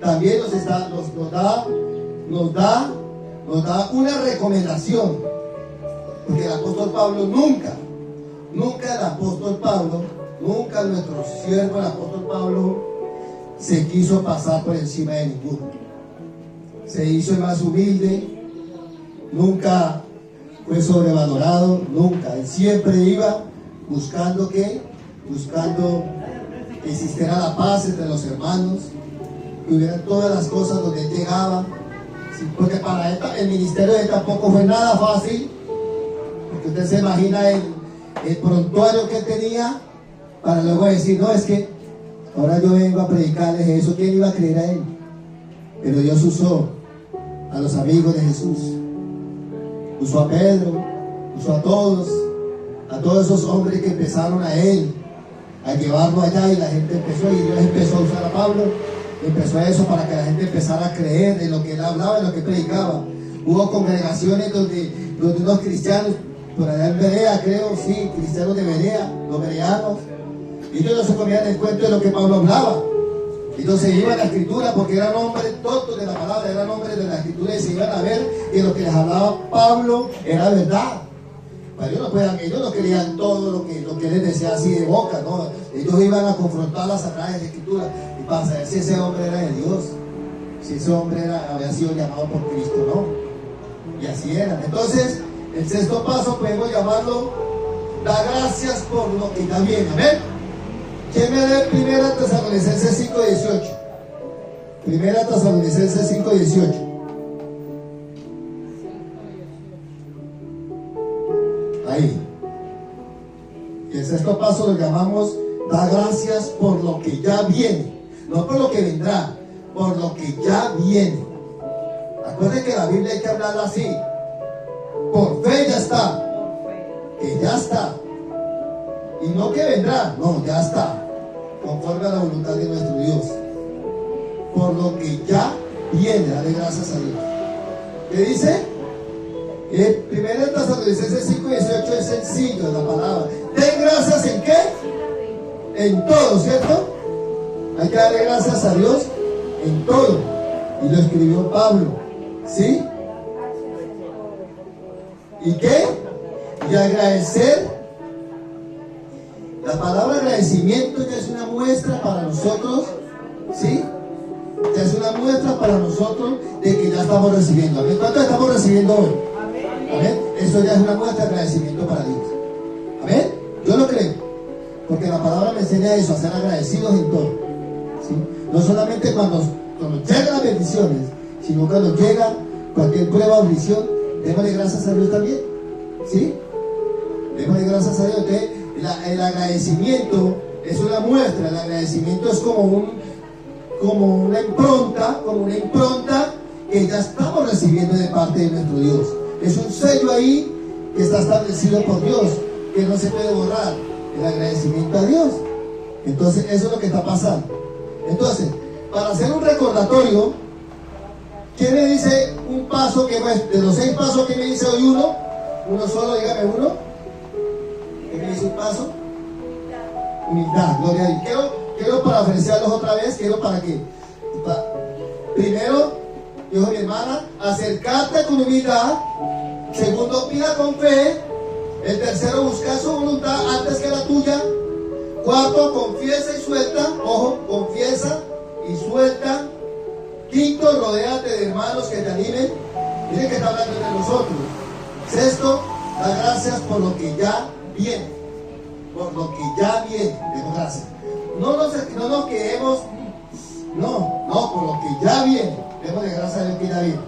también nos da una recomendación, porque el apóstol Pablo nunca nuestro siervo, el apóstol Pablo, se quiso pasar por encima de ninguno. Se hizo el más humilde, nunca fue sobrevalorado, nunca. Él siempre iba buscando que existiera la paz entre los hermanos, que hubieran todas las cosas donde él llegaba. Sí, porque para él, el ministerio de él tampoco fue nada fácil, porque usted se imagina el prontuario que él tenía para luego decir: no, es que ahora yo vengo a predicarles eso. ¿Quién iba a creer a él? Pero Dios usó a los amigos de Jesús, usó a Pedro, usó a todos esos hombres que empezaron a él, a llevarlo allá, y la gente empezó, y Dios empezó a usar a Pablo, empezó a eso para que la gente empezara a creer en lo que él hablaba, en lo que predicaba. Hubo congregaciones donde unos cristianos, por allá en Berea, creo, sí, cristianos de Berea, los bereanos, ellos no se comían el cuento de lo que Pablo hablaba. Ellos se iban a la escritura, porque eran hombres tontos de la palabra, eran hombres de la escritura, y se iban a ver que lo que les hablaba Pablo era verdad. Pero ellos no creían todo lo que les decía así de boca, ¿no? Ellos iban a confrontar las sagradas escrituras y para saber si ese hombre era de Dios, si ese hombre había sido llamado por Cristo, ¿no? Y así eran. Entonces, el sexto paso podemos llamarlo: da gracias por lo que está bien. Amén. ¿Quién me lee 1 Tesalonicenses 5:18? 1 Tesalonicenses 5:18. Ahí. Y el sexto paso lo llamamos: da gracias por lo que ya viene, no por lo que vendrá, por lo que ya viene. Acuérdense que la Biblia hay que hablarla así: por fe ya está, que ya está, y no que vendrá, no, ya está, conforme a la voluntad de nuestro Dios. Por lo que ya viene, dale gracias a Dios. ¿Qué dice? 1 Tesalonicenses 5:18 es sencillo la palabra. Den gracias ¿en qué? En todo, ¿cierto? Hay que darle gracias a Dios en todo. Y lo escribió Pablo, ¿sí? ¿Y qué? Y agradecer. La palabra agradecimiento ya es una muestra para nosotros, ¿sí? Ya es una muestra para nosotros de que ya estamos recibiendo. ¿Amén? ¿Cuánto estamos recibiendo hoy? Amén. Eso ya es una muestra de agradecimiento para Dios. Amén. Yo lo creo, porque la palabra me enseña eso, a ser agradecidos en todo, ¿sí? No solamente cuando llegan las bendiciones, sino cuando llega cualquier prueba o aflicción, démosle gracias a Dios también, ¿sí? Démosle gracias a Dios. Entonces, el agradecimiento es una muestra. El agradecimiento es como una impronta que ya estamos recibiendo de parte de nuestro Dios. Es un sello ahí que está establecido por Dios, que no se puede borrar. El agradecimiento a Dios. Entonces, eso es lo que está pasando. Entonces, para hacer un recordatorio, ¿quién me dice un paso que de los 6 pasos que me dice hoy uno? Uno solo, dígame uno. ¿Qué me dice un paso? Humildad, gloria a Dios. Quiero parafrasearlos otra vez. Primero, dijo mi hermana, acercarte con humildad. Segundo, pida con fe. El tercero, buscar su voluntad antes que la tuya. Cuarto, confiesa y suelta. Ojo, confiesa y suelta. Quinto, rodéate de hermanos que te animen. Miren que está hablando entre nosotros. Sexto, da gracias por lo que ya viene. por lo que ya viene. Demos gracias. No nos quedemos, por lo que ya viene. Démosle gracias a Dios que ya viene.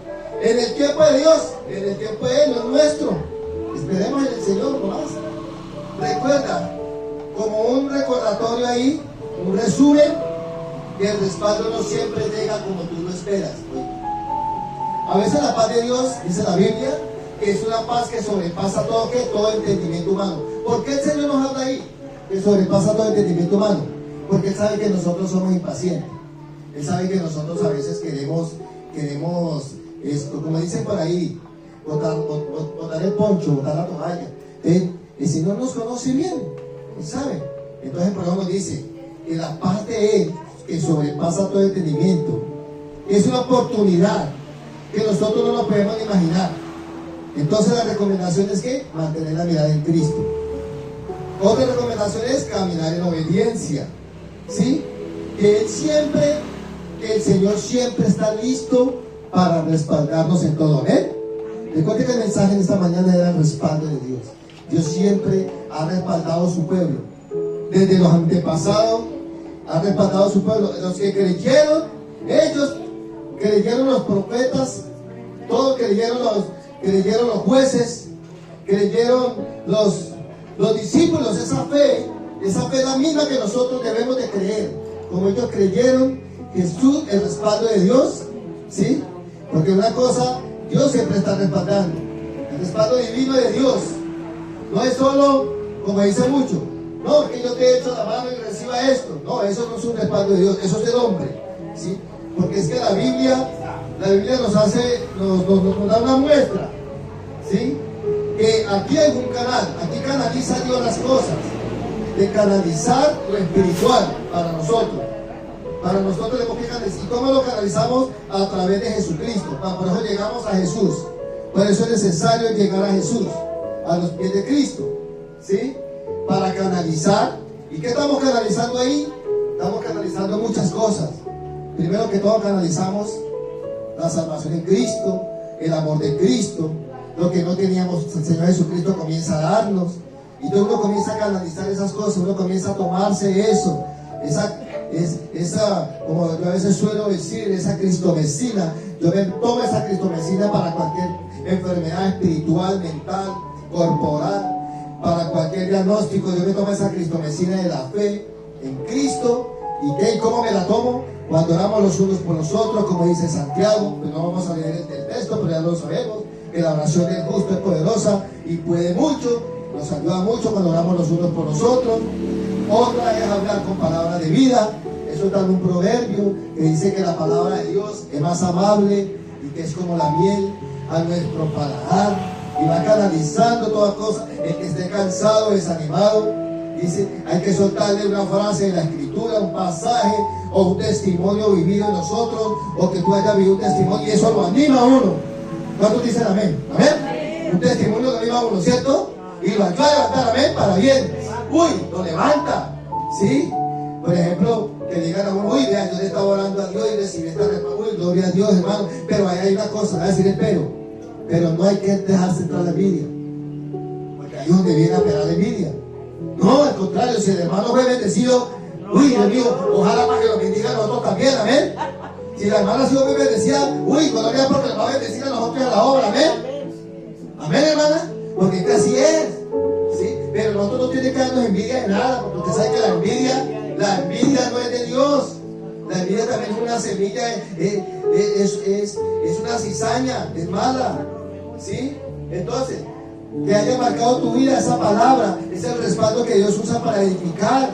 En el tiempo de Dios, en el tiempo de Él, no es nuestro. Esperemos en el Señor nomás. Recuerda, como un recordatorio ahí, un resumen, que el respaldo no siempre llega como tú lo esperas. A veces la paz de Dios, dice la Biblia, que es una paz que sobrepasa todo entendimiento humano. ¿Por qué el Señor nos habla ahí? Que sobrepasa todo entendimiento humano. Porque Él sabe que nosotros somos impacientes. Él sabe que nosotros a veces queremos esto, como dicen por ahí, botar el poncho, botar la toalla. El Señor nos conoce bien, Él sabe. Entonces por eso nos dice que la paz de Él, que sobrepasa todo entendimiento, es una oportunidad que nosotros no nos podemos imaginar. Entonces la recomendación es que mantener la mirada en Cristo. Otra recomendación es caminar en obediencia, ¿sí? Que el Señor siempre está listo para respaldarnos en todo. ¿Amén? Recuerde que el mensaje en esta mañana era el respaldo de Dios. Dios siempre ha respaldado a su pueblo. Desde los antepasados ha respaldado a su pueblo. Los que creyeron, ellos creyeron los profetas, todos creyeron los jueces, creyeron los discípulos. Esa fe es la misma que nosotros debemos de creer. Como ellos creyeron Jesús, el respaldo de Dios, ¿sí? Porque una cosa, Dios siempre está respaldando. El respaldo divino de Dios no es solo, como dice mucho, no, que yo te he hecho la mano y reciba esto. No, eso no es un respaldo de Dios, eso es del hombre, ¿sí? Porque es que la Biblia nos da una muestra, ¿sí? Que aquí hay un canal, aquí canaliza Dios las cosas, de canalizar lo espiritual para nosotros. Para nosotros tenemos que canalizar. ¿Y cómo lo canalizamos? A través de Jesucristo. Por eso llegamos a Jesús. Por eso es necesario llegar a Jesús, a los pies de Cristo, ¿sí? Para canalizar. ¿Y qué estamos canalizando ahí? Estamos canalizando muchas cosas. Primero que todo canalizamos la salvación en Cristo, el amor de Cristo, lo que no teníamos, el Señor Jesucristo comienza a darnos. Y entonces uno comienza a canalizar esas cosas, uno comienza a tomarse eso, esa, como yo a veces suelo decir, esa cristomecina. Yo me tomo esa cristomecina para cualquier enfermedad espiritual, mental, corporal, para cualquier diagnóstico. Yo me tomo esa cristomecina de la fe en Cristo. ¿Y cómo me la tomo? Cuando oramos los unos por los otros, como dice Santiago. Pues no vamos a leer el texto, pero ya lo sabemos, que la oración del justo es poderosa y puede mucho, nos ayuda mucho cuando oramos los unos por los otros. Otra es hablar con palabras de vida. Eso está en un proverbio que dice que la palabra de Dios es más amable y que es como la miel a nuestro paladar, y va canalizando todas cosas. El que esté cansado, desanimado, dice, hay que soltarle una frase de la Escritura, un pasaje o un testimonio vivido en nosotros, o que tú hayas vivido un testimonio, y eso lo anima a uno. ¿Cuántos dicen amén? ¿Amén? Un testimonio lo anima a uno, ¿cierto? Y lo ayuda a levantar, amén, para bien. Uy, lo levanta, ¿sí? Por ejemplo, que digan a uno, uy, vea, yo le estaba orando a Dios y recibí esta respuesta, uy, gloria a Dios, hermano. Pero ahí hay una cosa, va a decir el pero no hay que dejarse entrar la envidia, porque ahí es donde viene a pegar la envidia. No, al contrario, si el hermano fue bendecido, uy, Dios mío, ojalá para que lo bendiga a nosotros también, amén. Si la hermana ha sido muy bendecida, uy, gloria porque nos va a bendecir a nosotros a la obra, amén. Amén, hermana, porque es que así es, ¿sí? Pero nosotros no tenemos que darnos envidia de nada, porque usted sabe que la envidia no es de Dios. La envidia también es una semilla, es una cizaña, es mala, ¿sí? Entonces, que haya marcado tu vida esa palabra, es el respaldo que Dios usa para edificar.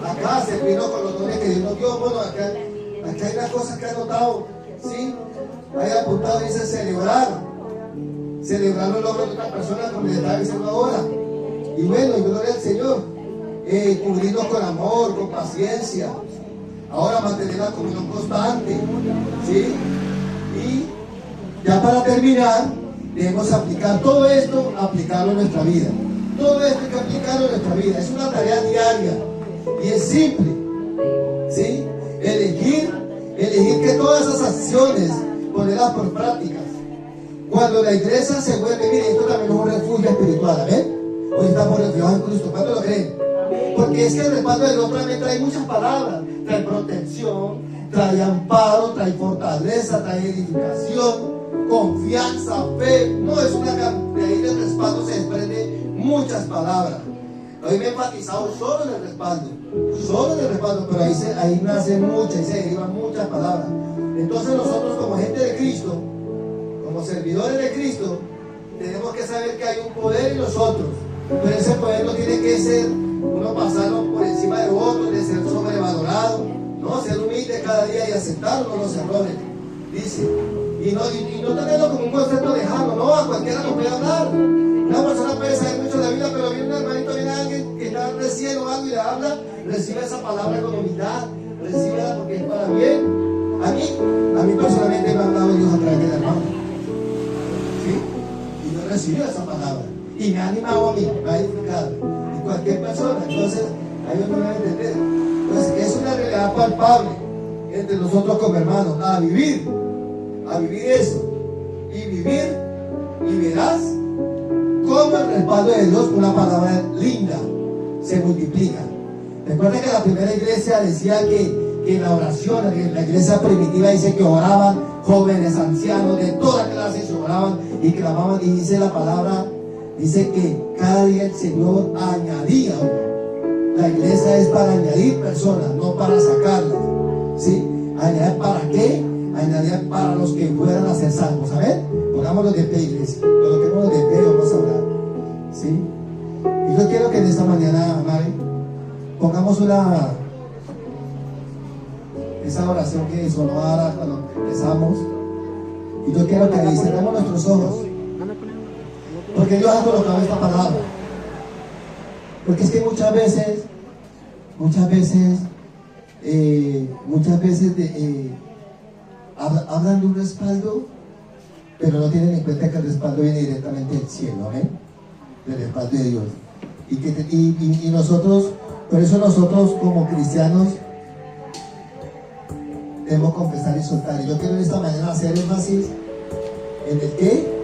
Acá servirnos con los dones que Dios nos dio. Bueno, acá hay unas cosas que ha notado, ¿sí? Hay apuntado, dice celebrar los logros de otras personas, como le estaba diciendo ahora. Y bueno, y gloria al Señor, cubrirnos con amor, con paciencia. Ahora mantener la comunión constante, ¿sí? Y ya para terminar, debemos aplicar todo esto, aplicarlo en nuestra vida. Todo esto hay que aplicarlo en nuestra vida. Es una tarea diaria y es simple, ¿sí? Elegir que todas esas acciones, ponerlas por prácticas. Cuando la iglesia se vuelve, mire, esto también es un refugio espiritual, ¿amén? Hoy estamos refugiados en Cristo. ¿Cuántos lo creen? Porque es que el respaldo de Dios también trae muchas palabras. Trae protección, trae amparo, trae fortaleza, trae edificación, confianza, fe. No es una cantidad. De ahí del respaldo se desprende muchas palabras. Hoy me he enfatizado solo en el respaldo, pero ahí nacen muchas y se derivan muchas palabras. Entonces nosotros como gente de Cristo, como servidores de Cristo, tenemos que saber que hay un poder en nosotros, pero ese poder no tiene que ser uno pasarlo por encima de otro, de ser sobrevalorado, no, ser humilde cada día y aceptar los errores, dice, y no tenerlo como un concepto lejano, no, a cualquiera nos puede hablar. Una persona puede saber mucho de la vida, pero viene un hermanito, viene alguien que está recién o algo y le habla, recibe esa palabra con humildad, recíbela porque es para bien. A mí personalmente me ha hablado Dios a través del hermano, ¿sí? Y yo recibo esa palabra y me ha animado a mí, me ha edificado, y cualquier persona. Entonces ahí uno debe entender. Entonces es una realidad palpable entre nosotros como hermanos, a vivir eso, y verás cómo el respaldo de Dios, una palabra linda, se multiplica. Recuerda que la primera iglesia decía que la oración, la iglesia primitiva dice que oraban jóvenes, ancianos, de toda clase se oraban y clamaban, y dice la palabra, dice que cada día el Señor añadía. La iglesia es para añadir personas, no para sacarlas, ¿sí? ¿Añadir para qué? Añadir para los que fueran a ser salvos. A ver, pongámoslos de pie, iglesia, coloquémonos de pie, vamos a orar, ¿sí? Y yo quiero que en esta mañana, Mari, pongamos esa oración que sonó ahora cuando empezamos, y yo quiero que cerremos nuestros ojos, porque Dios ha colocado esta palabra, porque es que muchas veces hablan de un respaldo, pero no tienen en cuenta que el respaldo viene directamente del cielo, ¿amén? Del respaldo de Dios, y nosotros, por eso nosotros como cristianos debemos confesar y soltar. Y yo quiero en esta mañana hacer énfasis en el qué,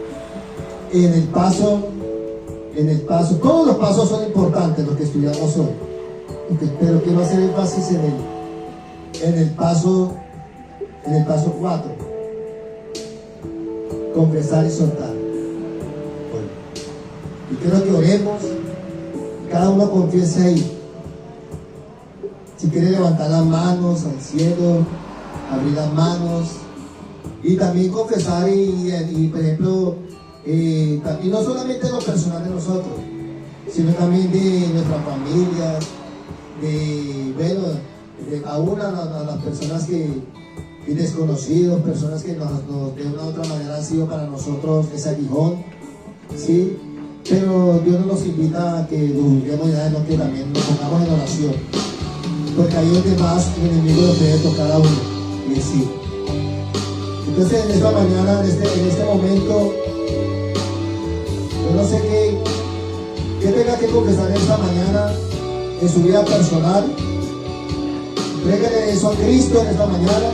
en el paso. Todos los pasos son importantes, los que estudiamos hoy, pero quiero hacer énfasis en el paso 4, confesar y soltar. Bueno, y quiero que oremos, cada uno confiese ahí. Si quiere levantar las manos al cielo, abrir las manos y también confesar y por ejemplo, y no solamente lo personal de nosotros, sino también de nuestras familias, aún a las personas y desconocidos, personas que de una u otra manera han sido para nosotros ese aguijón, ¿sí? Pero Dios no nos invita a que lo juzguemos, sino que también nos pongamos en oración, porque ahí es donde más el enemigo nos debe tocar a uno y decir. Entonces en esta mañana, en este momento, yo no sé qué tenga que confesar esta mañana en su vida personal. Entrégale eso a Cristo en esta mañana,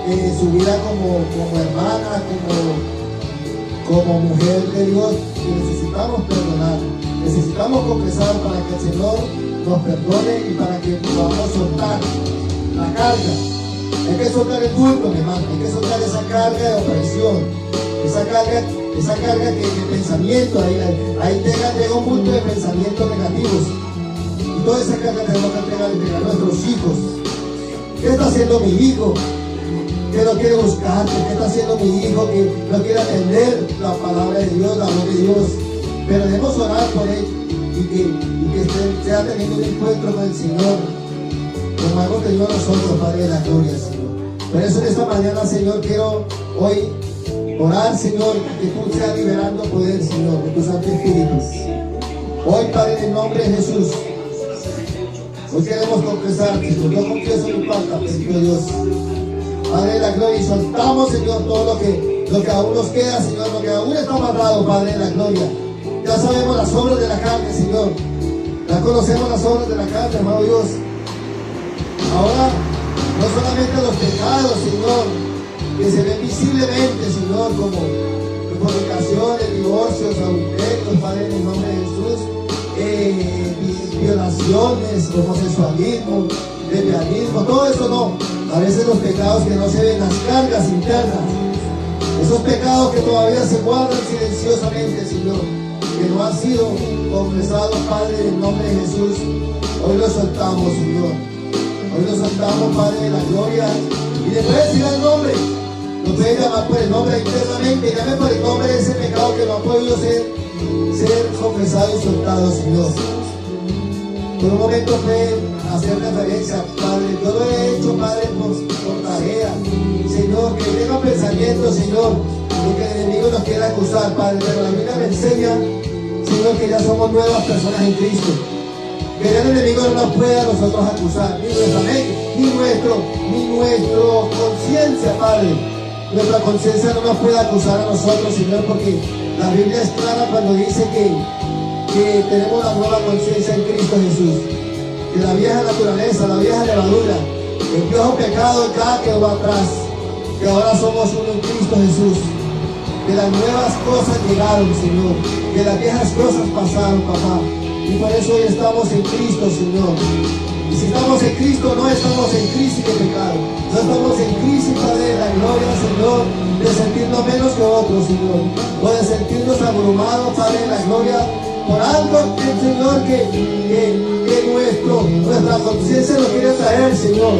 en su vida como hermana, como mujer de Dios, que necesitamos perdonar, necesitamos confesar para que el Señor nos perdone y para que podamos soltar la carga. Hay que soltar el culto, mi hermano, hay que soltar esa carga de opresión, esa carga que el pensamiento, ahí llega un punto de pensamientos negativos, y toda esa carga tenemos que entregar a nuestros hijos. ¿Qué está haciendo mi hijo? Que no quiere buscarte, ¿qué está haciendo mi hijo que no quiere atender la palabra de Dios, la voz de Dios? Pero debemos orar por él y que sea teniendo un encuentro con el Señor, como hemos tenido nosotros, Padre de la gloria, Señor. Por eso en esta mañana, Señor, quiero hoy orar, Señor, que tú seas liberando poder, Señor, de tu Santo Espíritu. Hoy, Padre, en el nombre de Jesús, hoy queremos confesar, Señor, yo confieso mi falta, Señor Dios. Padre de la gloria, y soltamos, Señor, todo lo que aún nos queda, Señor, lo que aún está amarrado, Padre de la gloria. Ya sabemos las obras de la carne, Señor. Ya conocemos las obras de la carne, hermano Dios. Ahora, no solamente los pecados, Señor, que se ven visiblemente, Señor, como fornicaciones, divorcios, adulterios, Padre, en el nombre de Jesús. violaciones, homosexualismo, lesbianismo, todo eso no. A veces los pecados que no se ven, las cargas internas, esos pecados que todavía se guardan silenciosamente, Señor, que no han sido confesados, Padre, en el nombre de Jesús, hoy los soltamos, Señor. Hoy los soltamos, Padre de la gloria, y le puedes decir el nombre, lo puedes llamar por el nombre internamente, llame por el nombre de ese pecado que no ha podido ser confesado y soltado, Señor. Por un momento puede hacer referencia, Padre, yo lo he hecho, Padre, por tarea, Señor, que tenga pensamiento, Señor, y que el enemigo nos quiera acusar, Padre, pero la Biblia me enseña, Señor, que ya somos nuevas personas en Cristo, que ya el enemigo no nos puede a nosotros acusar, ni nuestra mente, ni nuestro conciencia, Padre, nuestra conciencia no nos puede acusar a nosotros, Señor, porque la Biblia es clara cuando dice que tenemos la nueva conciencia en Cristo Jesús, que la vieja naturaleza, la vieja levadura, el viejo pecado ya quedó atrás, que ahora somos uno en Cristo Jesús, que las nuevas cosas llegaron, Señor, que las viejas cosas pasaron, papá, y por eso hoy estamos en Cristo, Señor. Y si estamos en Cristo, no estamos en crisis de pecado, no estamos en crisis, Padre, de la gloria, Señor, de sentirnos menos que otros, Señor, o de sentirnos abrumados, Padre, de la gloria, por algo que, Señor, nuestra conciencia nos quiere traer, Señor.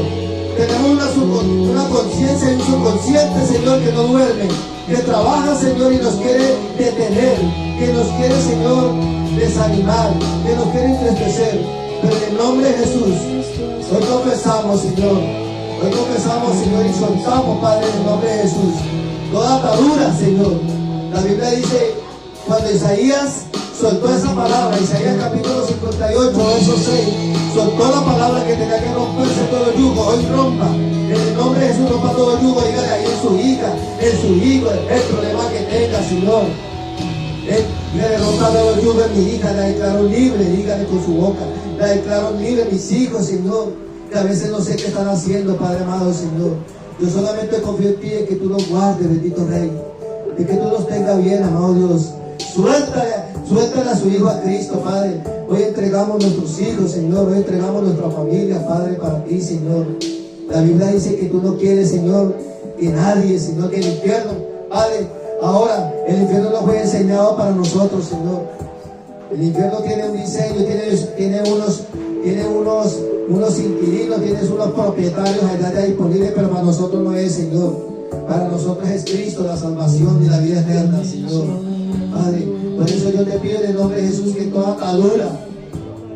Tenemos una conciencia y un subconsciente, Señor, que no duerme, que trabaja, Señor, y nos quiere detener, que nos quiere, Señor, desanimar, que nos quiere entristecer. Pero en el nombre de Jesús, hoy confesamos, Señor, y soltamos, Padre, en el nombre de Jesús, toda atadura, Señor. La Biblia dice, cuando Isaías soltó esa palabra, Isaías capítulo 58, verso 6, soltó la palabra que tenía que romperse todo el yugo, hoy rompa, en el nombre de Jesús rompa todo el yugo, dígale ahí en su hija, en su hijo, el problema que tenga, Señor. Le rompa todo el yugo en mi hija, la declaro libre, dígale con su boca, la declaro libre, mis hijos, Señor, que a veces no sé qué están haciendo, Padre amado, Señor. Yo solamente confío en ti, en que tú los guardes, bendito Rey, y que tú los tengas bien, amado Dios. Suéltale a su Hijo, a Cristo, Padre. Hoy entregamos nuestros hijos, Señor. Hoy entregamos nuestra familia, Padre, para ti, Señor. La Biblia dice que tú no quieres, Señor, que nadie, Señor, que el infierno, Padre, ahora el infierno no fue enseñado para nosotros, Señor. El infierno tiene un diseño, tiene unos inquilinos, tiene unos propietarios allá disponibles, pero para nosotros no es, Señor. Para nosotros es Cristo, la salvación y la vida eterna, Señor. Padre, por eso yo te pido en el nombre de Jesús que toda atadura,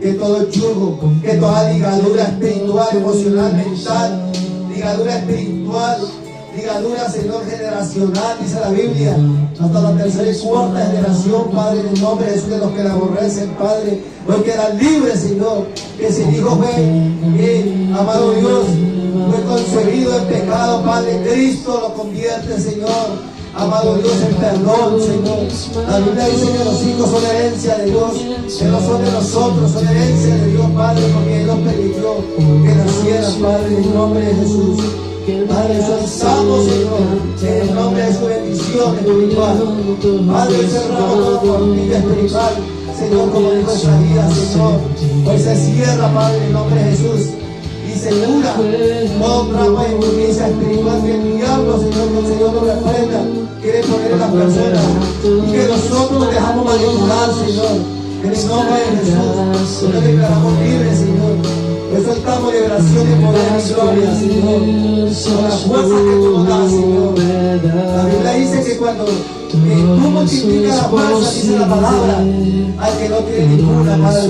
que todo yugo, que toda ligadura espiritual, emocional, mental, ligadura espiritual, ligadura, Señor, generacional, dice la Biblia, hasta la tercera y cuarta generación, Padre, en el nombre de Jesús, de los que la aborrecen, Padre, hoy quedan libres, Señor, que si el Hijo fue, amado Dios, fue concebido en pecado, Padre, Cristo lo convierte, Señor. Amado Dios, en perdón, Señor. La Biblia dice que los hijos son herencia de Dios, que no son de nosotros, son herencia de Dios, Padre, porque Él nos permitió que nacieras, Padre, en el nombre de Jesús. Padre, solicitamos, Señor, en el nombre de su bendición espiritual. Padre, hoy cerramos toda cortina espiritual, Señor, como dijo Isaías, Señor. Hoy se cierra, Padre, en el nombre de Jesús. Y se cura todo trauma de inmundicia espiritual que el diablo, Señor, que el Señor nos reprenda, quiere poner en las personas, y que nosotros nos dejamos manipular, Señor, en el nombre de Jesús. Hoy nos declaramos libres, Señor. Hoy soltamos liberación y poder y gloria, Señor, con las fuerzas que tú nos das, Señor. La Biblia dice que cuando tú multiplicas la fuerza, dice la palabra, al que no tiene ninguna, Padre.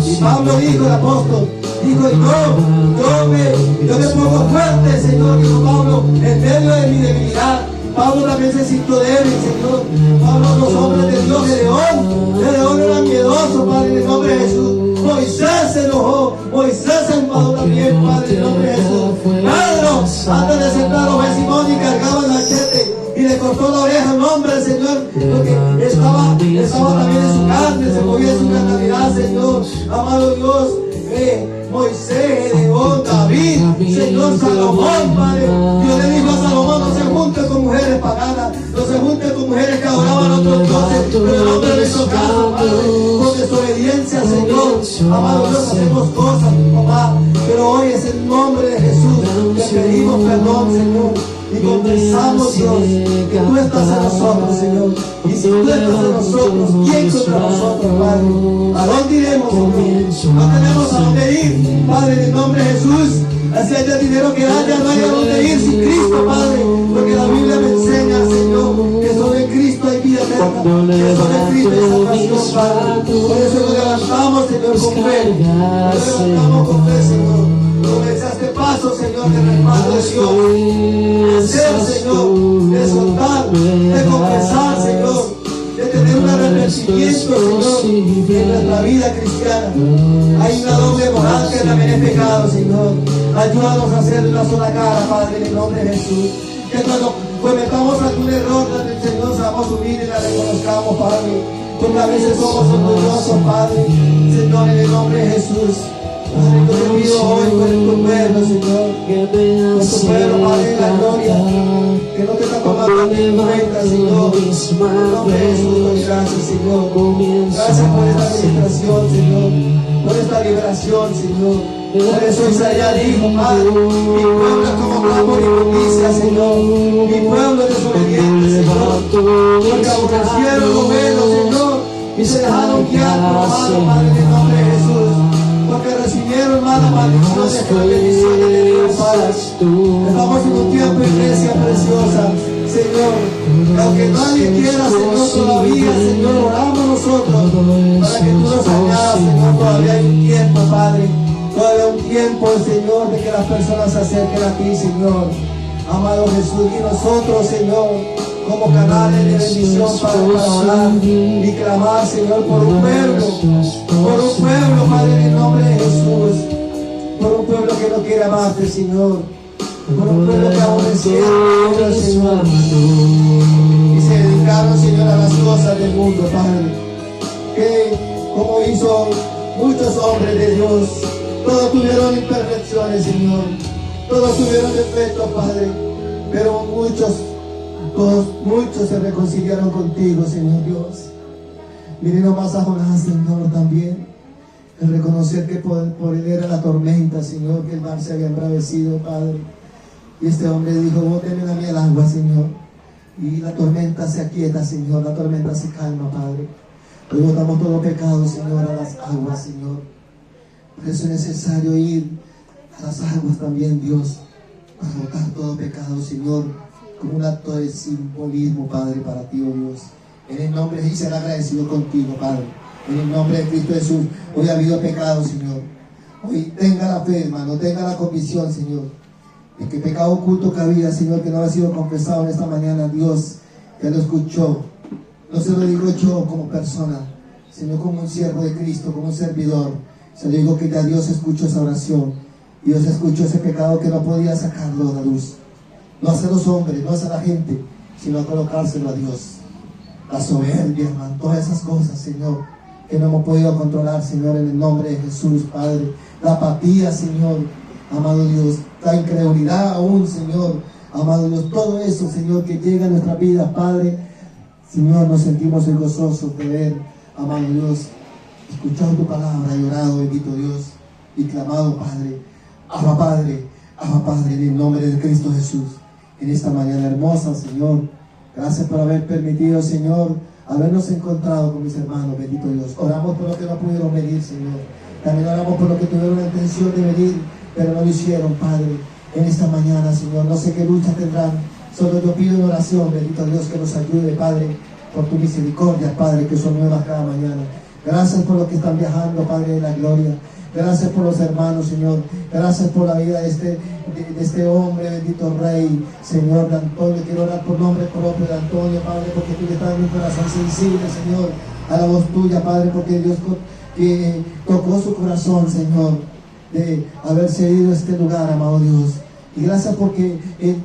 Y Pablo dijo, el apóstol, dijo, yo me pongo fuerte, Señor, dijo Pablo, en medio de mi debilidad. Pablo también se sintió débil, Señor. Pablo, los hombres de Dios, Gedeón era miedoso, Padre, en el nombre de Jesús. Moisés se enojó, Moisés se enfadó también, Padre, en el nombre de Jesús. Pedro, antes de sentar a Simón y cargaba el machete y le cortó la oreja a un hombre, Señor, porque estaba también en su carne, se movía en su carnalidad, Señor. Amado Dios, Moisés, Gedeón, David, Señor, Salomón, Padre. Dios le dijo a Salomón, no se junte con mujeres paganas, no se junte con mujeres que adoraban a otros dioses, pero el hombre le hizo caso, Padre, por desobediencia. desobediencia, Señor. Amado Dios, hacemos cosas, papá, pero hoy es el nombre de Jesús. Te pedimos perdón, Señor. Y confesamos, Dios, que tú estás en nosotros, Señor. Y si tú estás en nosotros, ¿quién contra nosotros, Padre? ¿A dónde iremos, Señor? No tenemos a dónde ir, Padre, en el nombre de Jesús. Así haya dinero que haya, no hay a dónde ir sin Cristo, Padre. Porque la Biblia me enseña, Señor, que solo en Cristo hay vida eterna, que solo en Cristo hay salvación, Padre. Por eso lo levantamos, Señor, con fe. Lo levantamos con fe, Señor. Comenzaste paso, Señor, de respaldo de Dios, de hacer, Señor, de soltar, de confesar, Señor, de tener un arrepentimiento, Señor, en nuestra vida cristiana. Hay una doble moral que también es pecado, Señor. Ayúdanos a hacer una sola cara, Padre, en el nombre de Jesús. Que cuando cometamos algún error, Señor, seamos humildes y la reconozcamos, Padre. Porque a veces somos orgullosos, Padre. Señor, en el nombre de Jesús. Padre, yo te pido hoy por tu pueblo, Señor, por tu pueblo, Padre de la gloria, que no te está tomando en cuenta, Señor. En el nombre de Jesús, doy gracias, Señor. Gracias por esta administración, Señor, por esta liberación, Señor. Por eso Isaías dijo, Padre, mi pueblo es como clamo de inmundicia, Señor. Mi pueblo es desobediente, Señor, porque aborrecieron lo bueno, Señor, y se dejaron guiar por lo malo, Padre, en el nombre de Jesús. Porque recibieron malas maldiciones que las bendiciones de Dios, Padre. Estamos en un tiempo, iglesia preciosa, Señor. Aunque nadie quiera, Señor, todavía, Señor, oramos nosotros para que tú nos añadas, Señor. Todavía hay un tiempo, Padre. Todavía un tiempo, Señor, de que las personas se acerquen a ti, Señor. Amado Jesús, y nosotros, Señor, como canales de bendición, Padre, para orar y clamar, Señor, por un pueblo, Padre, en el nombre de Jesús, por un pueblo que no quiere amarte, Señor, por un pueblo que aún enciende, Señor, y se dedicaron, Señor, a las cosas del mundo, Padre, que como hizo muchos hombres de Dios, todos tuvieron imperfecciones, Señor, todos tuvieron defectos, Padre, pero muchos se reconciliaron contigo, Señor Dios. Miren nomás a Jonás, Señor, también. El reconocer que por él era la tormenta, Señor, que el mar se había embravecido, Padre. Y este hombre dijo, bótenme a mí el agua, Señor. Y la tormenta se aquieta, Señor, la tormenta se calma, Padre. Hoy botamos todo pecado, Señor, a las aguas, Señor. Por eso es necesario ir a las aguas también, Dios, para botar todo pecado, Señor, como un acto de simbolismo, Padre, para ti, oh Dios. En el nombre de Jesús, ser agradecido contigo, Padre. En el nombre de Cristo Jesús, hoy ha habido pecado, Señor. Hoy tenga la fe, hermano, tenga la convicción, Señor, de que pecado oculto que había, Señor, que no ha sido confesado en esta mañana, Dios, que lo escuchó. No se lo digo yo como persona, sino como un siervo de Cristo, como un servidor. Se lo digo que ya Dios escuchó esa oración. Dios escuchó ese pecado que no podía sacarlo a la luz. No hacia los hombres, no hacia la gente, sino a colocárselo a Dios. La soberbia, hermano, todas esas cosas, Señor, que no hemos podido controlar, Señor, en el nombre de Jesús, Padre. La apatía, Señor, amado Dios. La incredulidad aún, Señor, amado Dios. Todo eso, Señor, que llega a nuestra vida, Padre. Señor, nos sentimos gozosos de ver, amado Dios, escuchado tu palabra y orado, bendito Dios, y clamado, Padre. Abba, Padre, Abba, Padre, en el nombre de Cristo Jesús. En esta mañana hermosa, Señor, gracias por haber permitido, Señor, habernos encontrado con mis hermanos, bendito Dios. Oramos por los que no pudieron venir, Señor. También oramos por los que tuvieron la intención de venir, pero no lo hicieron, Padre. En esta mañana, Señor, no sé qué lucha tendrán. Solo yo pido en oración, bendito Dios, que nos ayude, Padre, por tu misericordia, Padre, que son nuevas cada mañana. Gracias por los que están viajando, Padre de la gloria. Gracias por los hermanos, Señor. Gracias por la vida de este hombre, bendito Rey, Señor, de Antonio. Quiero orar por nombre propio de Antonio, Padre, porque tú le estás en un corazón sensible, Señor, a la voz tuya, Padre, porque Dios que tocó su corazón, Señor, de haberse ido a este lugar, amado Dios. Y gracias porque Él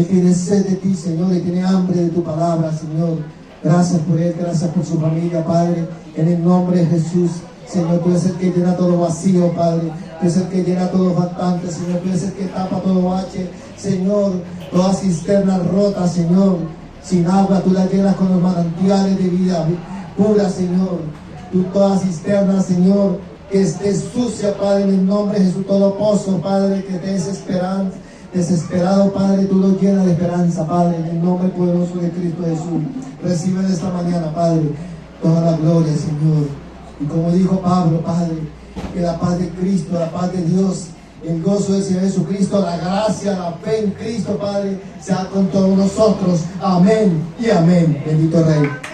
tiene sed de ti, Señor, y tiene hambre de tu palabra, Señor. Gracias por él, gracias por su familia, Padre, en el nombre de Jesús. Señor, tú eres el que llena todo vacío, Padre. Tú eres el que llena todo faltante, Señor. Tú eres el que tapa todo bache, Señor. Todas cisternas rotas, Señor. Sin agua, tú las llenas con los manantiales de vida pura, Señor. Tú toda cisterna, Señor, que esté sucia, Padre, en el nombre de Jesús, todo pozo, Padre, que esté desesperado, Padre, tú lo llenas de esperanza, Padre, en el nombre poderoso de Cristo Jesús. Recibe en esta mañana, Padre, toda la gloria, Señor. Y como dijo Pablo, Padre, que la paz de Cristo, la paz de Dios, el gozo del Señor Jesucristo, la gracia, la fe en Cristo, Padre, sea con todos nosotros. Amén y amén. Bendito Rey.